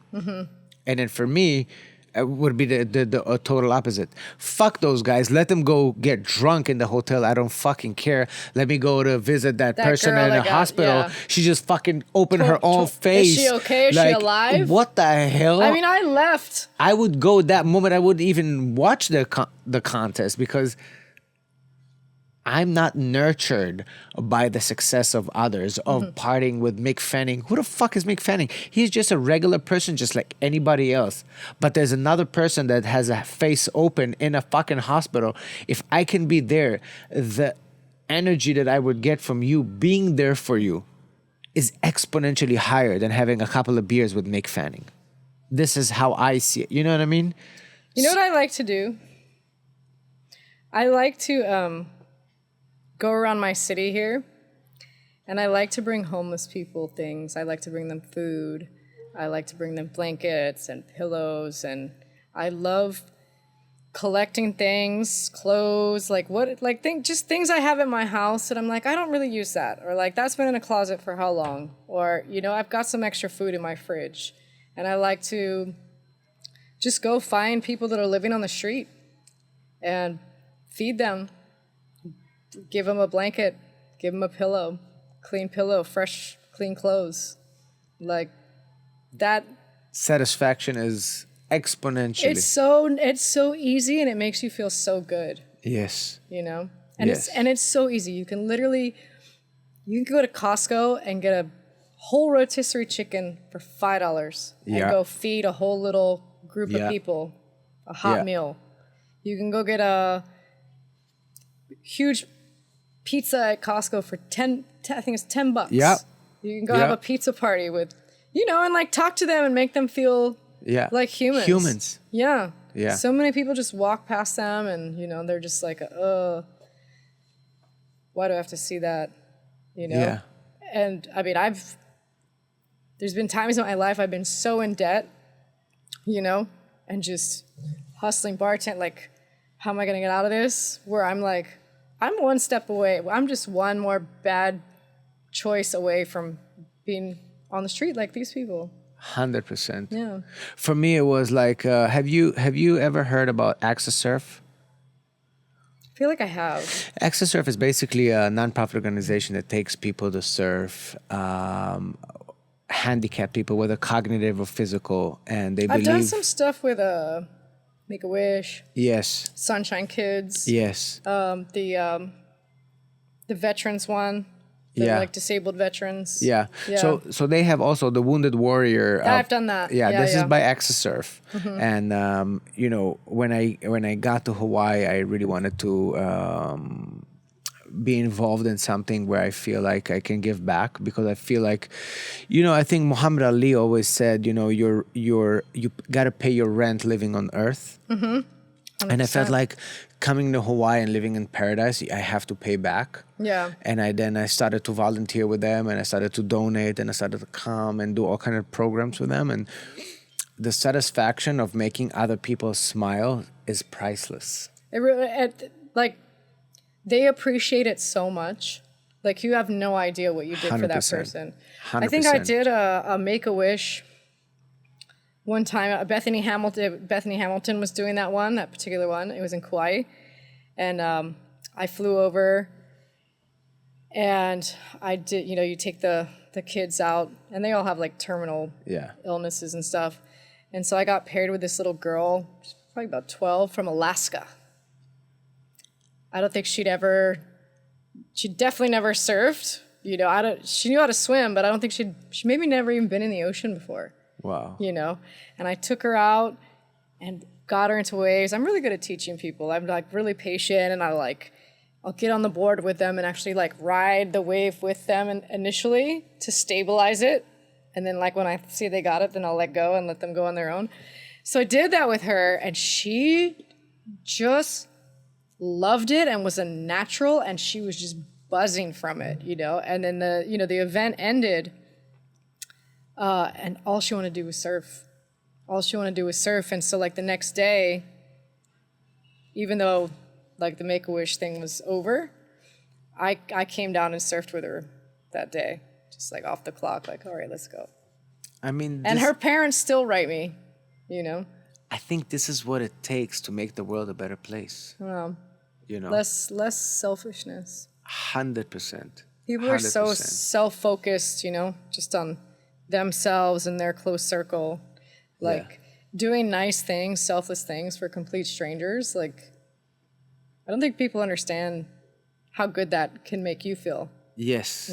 S1: And then for me, it would be the total opposite. Fuck those guys. Let them go get drunk in the hotel. I don't fucking care. Let me go to visit that person
S2: girl
S1: in
S2: that
S1: the hospital.
S2: yeah.
S1: She just fucking opened her own face.
S2: Is she okay? Is she alive?
S1: What the hell?
S2: I mean, I left.
S1: I would go that moment. I wouldn't even watch the contest, because I'm not nurtured by the success of others, of partying with Mick Fanning. Who the fuck is Mick Fanning? He's just a regular person, just like anybody else. But there's another person that has a face open in a fucking hospital. If I can be there, the energy that I would get from you being there for you is exponentially higher than having a couple of beers with Mick Fanning. This is how I see it. You know what I mean?
S2: You know what I like to do? I like to go around my city here, and I like to bring homeless people things. I like to bring them food. I like to bring them blankets and pillows, and I love collecting things, clothes, just things I have in my house that I'm like, I don't really use that, or like that's been in a closet for how long, or you know, I've got some extra food in my fridge, and I like to just go find people that are living on the street and feed them. Give them a blanket, give them a pillow, fresh, clean clothes. Like that.
S1: Satisfaction is exponentially.
S2: It's so easy, and it makes you feel so good.
S1: Yes.
S2: You know? And
S1: Yes.
S2: it's so easy. You can go to Costco and get a whole rotisserie chicken for $5 and
S1: Yeah.
S2: go feed a whole little group of
S1: Yeah.
S2: people a hot
S1: Yeah.
S2: meal. You can go get a huge pizza at Costco for I think it's $10.
S1: Yeah.
S2: You can go
S1: Yeah.
S2: have a pizza party with, and like talk to them and make them feel
S1: Yeah.
S2: like humans.
S1: Humans.
S2: Yeah.
S1: Yeah.
S2: So many people just walk past them and, they're just like, why do I have to see that?
S1: Yeah.
S2: And I mean, there's been times in my life I've been so in debt, and just hustling bartend, like, how am I going to get out of this? Where I'm like, I'm one step away. I'm just one more bad choice away from being on the street like these people.
S1: 100%.
S2: Yeah.
S1: For me, it was like, have you ever heard about Access Surf?
S2: I feel like I have.
S1: Access Surf is basically a nonprofit organization that takes people to surf, handicapped people, whether cognitive or physical, and they
S2: I've
S1: believe.
S2: done some stuff with Make-A-Wish,
S1: Yes.
S2: Sunshine Kids,
S1: Yes.
S2: the veterans one, the
S1: Yeah.
S2: like disabled veterans.
S1: Yeah.
S2: Yeah.
S1: So they have also the Wounded Warrior.
S2: I've done that.
S1: Yeah,
S2: Yeah,
S1: this is
S2: yeah.
S1: by Access Surf. And when I got to Hawaii, I really wanted to be involved in something where I feel like I can give back, because I feel like, I think Muhammad Ali always said, you got to pay your rent living on Earth. And I felt
S2: 100%.
S1: like coming to Hawaii and living in paradise, I have to pay back.
S2: Yeah.
S1: And I started to volunteer with them, and I started to donate, and I started to come and do all kind of programs with them. And the satisfaction of making other people smile is priceless.
S2: It really, they appreciate it so much. Like, you have no idea what you did for that
S1: 100%.
S2: person. I think I
S1: 100%.
S2: did a Make-A-Wish one time. Bethany Hamilton was doing that particular one. It was in Kauai. And I flew over, and I did, you take the kids out, and they all have like terminal
S1: Yeah.
S2: illnesses and stuff. And so I got paired with this little girl, she's probably about 12, from Alaska. I don't think she definitely never surfed. She knew how to swim, but I don't think she maybe never even been in the ocean before.
S1: Wow.
S2: And I took her out and got her into waves. I'm really good at teaching people. I'm like really patient, and I'll get on the board with them and actually like ride the wave with them initially to stabilize it. And then like when I see they got it, then I'll let go and let them go on their own. So I did that with her, and she just loved it and was a natural, and she was just buzzing from it, And then the event ended, and all she wanted to do was surf. And so like the next day, even though like the Make-A-Wish thing was over, I came down and surfed with her that day, just like off the clock, like, all right, let's go.
S1: I mean,
S2: And her parents still write me,
S1: I think this is what it takes to make the world a better place.
S2: Less selfishness.
S1: 100%.
S2: People are so
S1: 100%.
S2: self-focused, just on themselves and their close circle. Like doing nice things, selfless things for complete strangers. Like, I don't think people understand how good that can make you feel,
S1: Yes.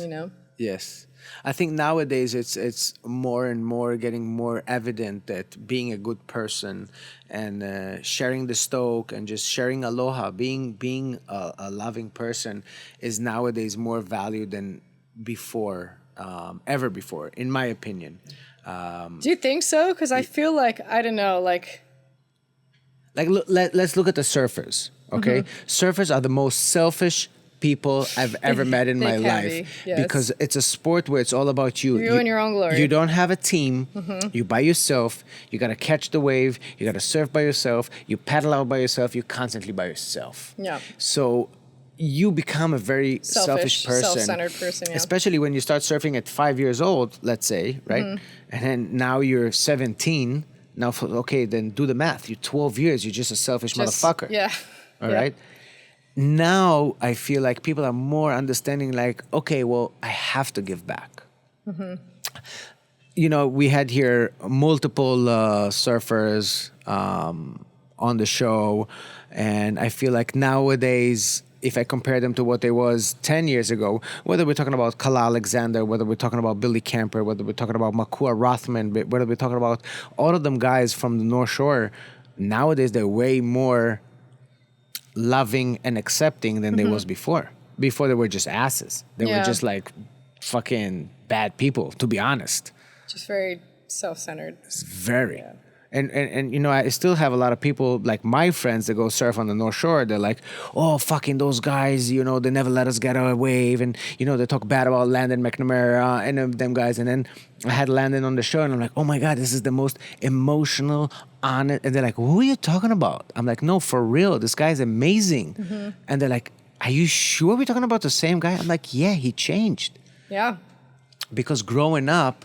S1: Yes. I think nowadays it's more and more getting more evident that being a good person and sharing the stoke and just sharing aloha, being a loving person is nowadays more valued than before, ever before, in my opinion.
S2: Do you think so? Because I feel like, I don't know, like
S1: let's look at the surfers, okay? Surfers are the most selfish people I've ever met in my
S2: can
S1: life,
S2: be, yes.
S1: because it's a sport where it's all about you.
S2: You and your own glory.
S1: You don't have a team. You by yourself. You gotta catch the wave. You gotta surf by yourself. You paddle out by yourself. You're constantly by yourself.
S2: Yeah.
S1: So you become a very selfish person,
S2: self-centered person, yeah.
S1: especially when you start surfing at 5 years old, let's say, right? And then now you're 17. Now, then do the math. You're 12 years. You're just a selfish motherfucker.
S2: Yeah.
S1: All right. Now I feel like people are more understanding, like, okay, well, I have to give back. We had here multiple surfers on the show, and I feel like nowadays if I compare them to what they was 10 years ago, whether we're talking about Kala Alexander, whether we're talking about Billy Camper, whether we're talking about Makua Rothman, whether we're talking about all of them guys from the North Shore, nowadays they're way more loving and accepting than they was before. Before they were just asses. They were just like fucking bad people, to be honest.
S2: Just very self-centered.
S1: Very. Yeah. And you know, I still have a lot of people, like my friends that go surf on the North Shore. They're like, oh, fucking those guys, you know, they never let us get our wave. And, you know, they talk bad about Landon McNamara and them guys. And then I had Landon on the show and I'm like, oh my God, this is the most emotional, honest. And they're like, who are you talking about? I'm like, no, for real. This guy's amazing. And they're like, are you sure we're talking about the same guy? I'm like, yeah, he changed.
S2: Yeah.
S1: Because growing up,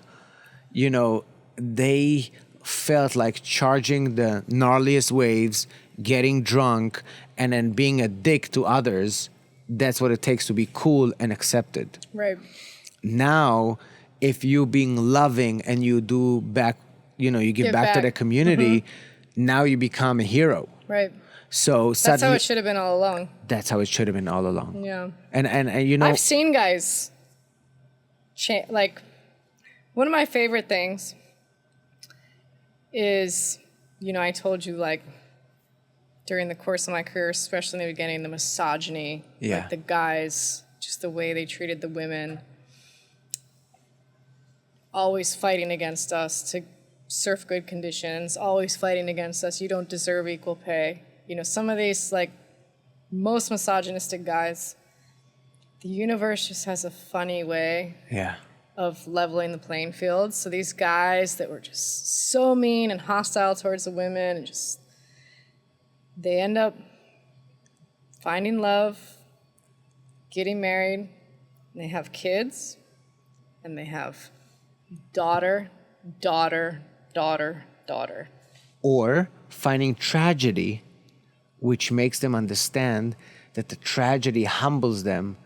S1: you know, they felt like charging the gnarliest waves, getting drunk, and then being a dick to others. That's what it takes to be cool and accepted.
S2: Right.
S1: Now, if you being loving and you do back, you know, you give back to the community, now you become a hero.
S2: Right.
S1: So
S2: that's how it should have been all along.
S1: That's how it should have been all along.
S2: Yeah.
S1: And you know,
S2: I've seen guys like, one of my favorite things is, you know, I told you, like, during the course of my career, especially in the beginning, the misogyny, like the guys, just the way they treated the women, always fighting against us to surf good conditions, always fighting against us, you don't deserve equal pay. You know, some of these, like, most misogynistic guys, the universe just has a funny way of leveling the playing field. So these guys that were just so mean and hostile towards the women, and just, they end up finding love, getting married, and they have kids, and they have daughter.
S1: Or finding tragedy, which makes them understand that the tragedy humbles them,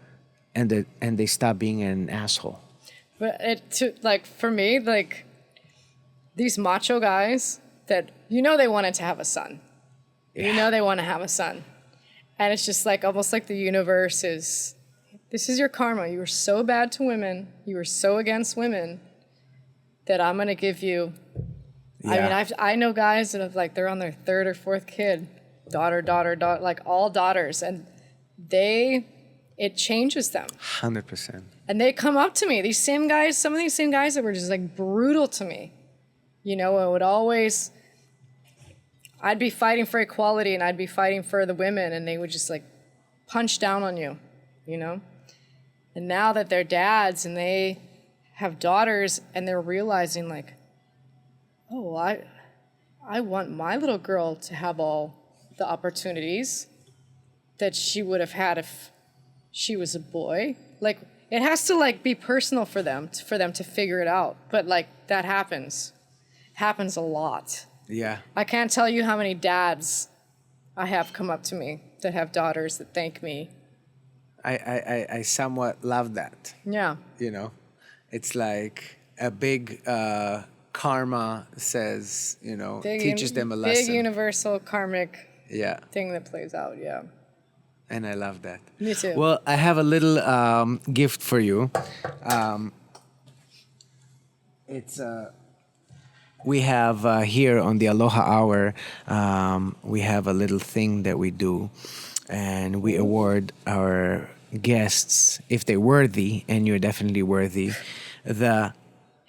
S1: and they stop being an asshole.
S2: But like, for me, like, these macho guys that, you know, they wanted to have a son. You know they want to have a son. And it's just like, almost like the universe is, this is your karma. You were so bad to women. You were so against women that I'm going to give you. I mean, I know guys that have, like, they're on their third or fourth kid. Daughter, like, all daughters. And it changes them.
S1: 100%.
S2: And they come up to me, these same guys, some of these same guys that were just, like, brutal to me. You know, it would always, I'd be fighting for equality and I'd be fighting for the women, and they would just, like, punch down on you, you know? And now that they're dads and they have daughters and they're realizing, like, oh, I want my little girl to have all the opportunities that she would have had if she was a boy. Like, it has to, like, be personal for them to figure it out. But, like, that happens a lot.
S1: Yeah.
S2: I can't tell you how many dads I have come up to me that have daughters that thank me.
S1: I somewhat love that.
S2: Yeah.
S1: You know, it's like a big karma says, you know, teaches them a lesson.
S2: Big universal karmic thing that plays out,
S1: And I love that.
S2: Me too.
S1: Well, I have a little gift for you. It's we have here on the Aloha Hour, we have a little thing that we do, and we award our guests, if they're worthy, and you're definitely worthy, the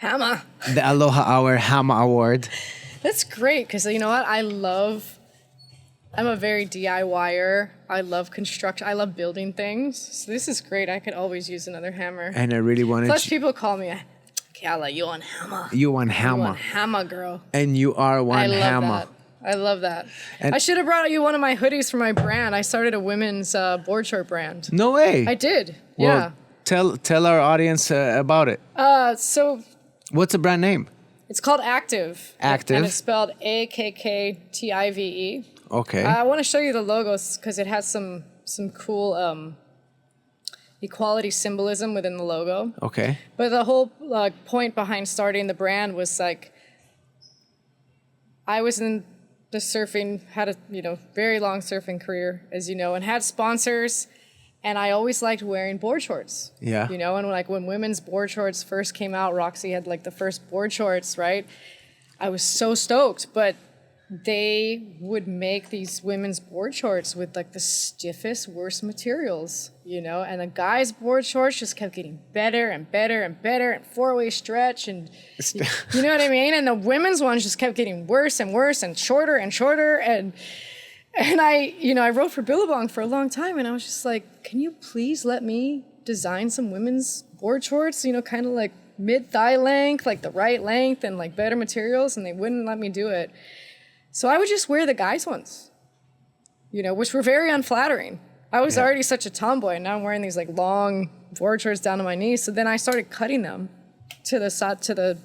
S1: Aloha Hour Hama Award.
S2: That's great, because you know what? I'm a very DIYer. I love construction. I love building things. So this is great. I could always use another hammer.
S1: And I really wanted
S2: Plus, people call me, Keala, you want hammer.
S1: You want hammer.
S2: You want hammer, girl.
S1: And you are one hammer.
S2: I love that. And I should have brought you one of my hoodies for my brand. I started a women's board short brand.
S1: No way.
S2: I did.
S1: Well, tell our audience about it.
S2: So.
S1: What's the brand name?
S2: It's called Active.
S1: Active.
S2: And it's spelled AKKTIVE.
S1: Okay.
S2: I want to show you the logos because it has some cool equality symbolism within the logo.
S1: Okay.
S2: But the whole point behind starting the brand was, like, I was in the surfing, had a very long surfing career, as you know, and had sponsors, And I always liked wearing board shorts.
S1: Yeah.
S2: You know, and like when women's board shorts first came out, Roxy had like the first board shorts, right? I was so stoked, but they would make these women's board shorts with like the stiffest, worst materials, you know, and the guys' board shorts just kept getting better and better and better and 4-way stretch and you know what I mean? And the women's ones just kept getting worse and worse and shorter and I, you know, I wrote for Billabong for a long time and I was just like, can you please let me design some women's board shorts, you know, kind of like mid-thigh length, like the right length and like better materials, and they wouldn't let me do it. So I would just wear the guys' ones, you know, which were very unflattering. I was already such a tomboy, and now I'm wearing these like long board shorts down to my knees. So then I started cutting them to the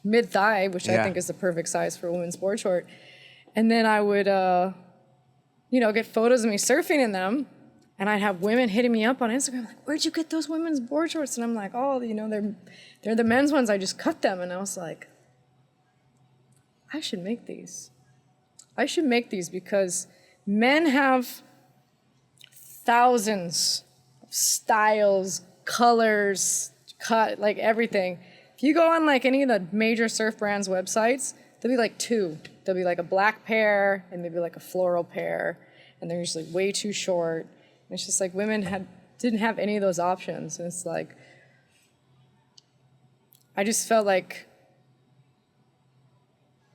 S2: mid thigh, which I think is the perfect size for a women's board short. And then I would, you know, get photos of me surfing in them, and I'd have women hitting me up on Instagram like, "Where'd you get those women's board shorts?" And I'm like, "Oh, you know, they're the men's ones. I just cut them." And I was like, I should make these. I should make these because men have thousands of styles, colors, cut, like everything. If you go on like any of the major surf brands' websites, there'll be like two. There'll be like a black pair and maybe like a floral pair, and they're usually way too short. And it's just like women didn't have any of those options. And it's like, I just felt like,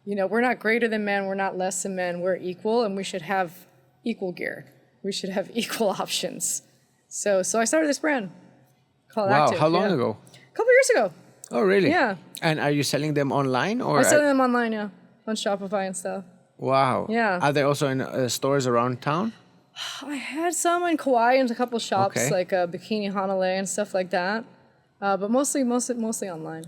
S2: you know, we're not greater than men, we're not less than men, we're equal, and we should have equal gear. We should have equal options. So I started this brand called Active.
S1: How long ago?
S2: A couple years ago.
S1: Oh, really?
S2: Yeah.
S1: And are you selling them online or?
S2: I'm selling them online, yeah, on Shopify and stuff.
S1: Wow.
S2: Yeah.
S1: Are they also in stores around town?
S2: I had some in Kauai and a couple shops like Bikini Hanalei and stuff like that, but mostly online.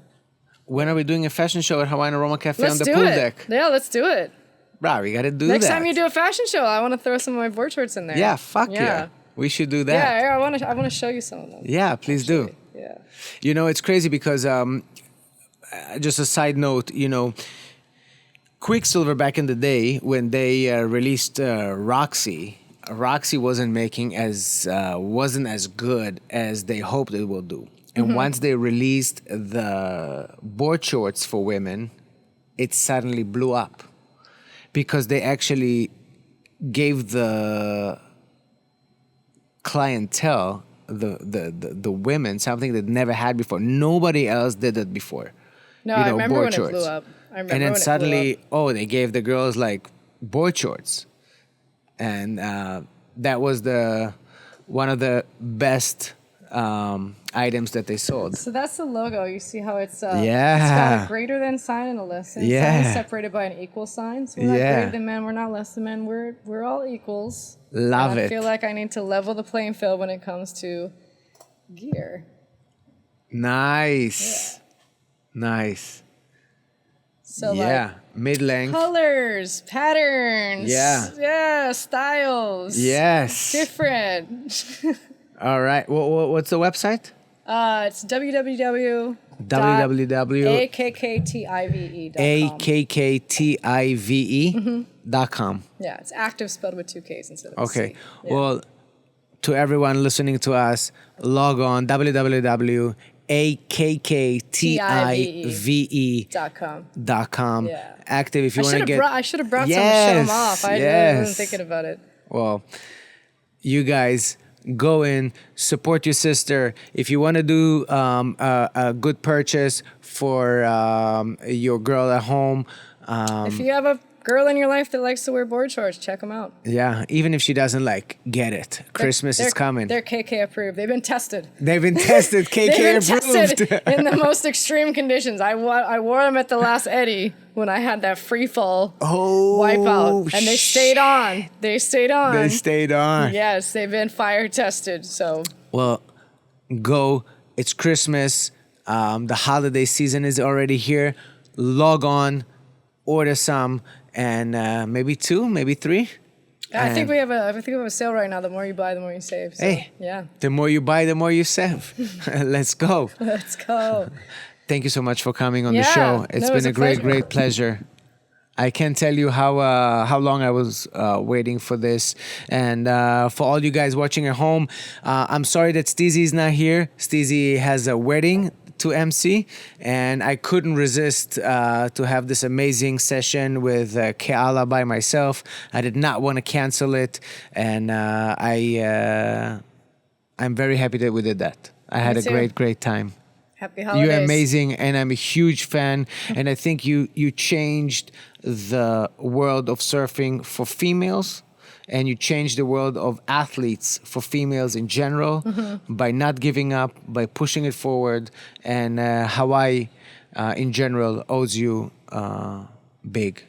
S1: When are we doing a fashion show at Hawaiian Aroma Cafe on the
S2: do
S1: pool
S2: it.
S1: deck?
S2: Yeah, let's do it.
S1: Bro, we gotta do
S2: Next
S1: that.
S2: time you do a fashion show, I want to throw some of my board shorts in there.
S1: Yeah, fuck yeah. We should do that.
S2: Yeah, I want to show you some of them.
S1: Yeah, please do.
S2: Yeah.
S1: You know, it's crazy because just a side note, you know, Quicksilver back in the day when they released Roxy wasn't wasn't as good as they hoped it will do. And once they released the board shorts for women, it suddenly blew up because they actually gave the clientele, the women, something that never had before. Nobody else did that before.
S2: No, I remember when it blew up.
S1: And then suddenly, they gave the girls like board shorts. And that was one of the best items that they sold.
S2: So that's the logo. You see how it's got a greater than sign and a less than sign separated by an equal sign. So we're not greater than men, we're not less than men, we're all equals.
S1: Love it.
S2: I feel like I need to level the playing field when it comes to gear.
S1: Nice. Yeah. Nice.
S2: So like
S1: mid-length.
S2: Colors, patterns. Yeah, styles.
S1: Yes.
S2: Different.
S1: All right. What's the website?
S2: It's
S1: www.akkktive.com.
S2: Yeah, it's active spelled with 2 Ks instead of
S1: Okay.
S2: a C. Yeah.
S1: Well, to everyone listening to us, log on www.akkktive.com.
S2: Yeah.
S1: Active if you want to get...
S2: I should have brought some to show them off. I wasn't thinking about it.
S1: Well, you guys... go in, support your sister. If you want to do a good purchase for your girl at home.
S2: If you have a girl in your life that likes to wear board shorts, check them out.
S1: Yeah, even if she doesn't get it. Christmas is coming.
S2: They're KK approved. They've been tested.
S1: KK approved.
S2: Tested in the most extreme conditions. I wore them at the last Eddie when I had that free fall wipeout. And they stayed on. They stayed on. Yes, they've been fire tested. So.
S1: Well, go. It's Christmas. The holiday season is already here. Log on, order some, and maybe 2, maybe 3.
S2: I think we have a sale right now. The more you buy, the more you save. So, yeah.
S1: The more you buy, the more you save. Let's go.
S2: Let's go.
S1: Thank you so much for coming on the show. It's been a great pleasure. I can't tell you how long I was waiting for this. And for all you guys watching at home, I'm sorry that Steezy is not here. Steezy has a wedding to MC, and I couldn't resist to have this amazing session with Keala by myself. I did not want to cancel it, and I'm very happy that we did that. I had
S2: Me
S1: a
S2: too.
S1: great time.
S2: Happy holidays.
S1: You're amazing, and I'm a huge fan. And I think you changed the world of surfing for females, and you changed the world of athletes for females in general by not giving up, by pushing it forward. And Hawaii, in general, owes you big.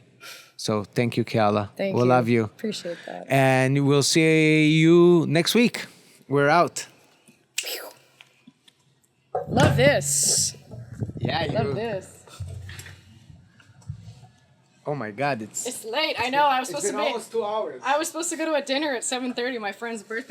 S1: So thank you, Keala.
S2: Thank
S1: we
S2: you.
S1: love you.
S2: Appreciate that.
S1: And we'll see you next week. We're out.
S2: Love this.
S1: Yeah, you.
S2: Love this.
S1: Oh my God,
S2: It's late. I know. I was
S1: it's
S2: supposed
S1: been
S2: to be.
S1: almost 2 hours.
S2: I was supposed to go to a dinner at 7:30. My friend's birthday.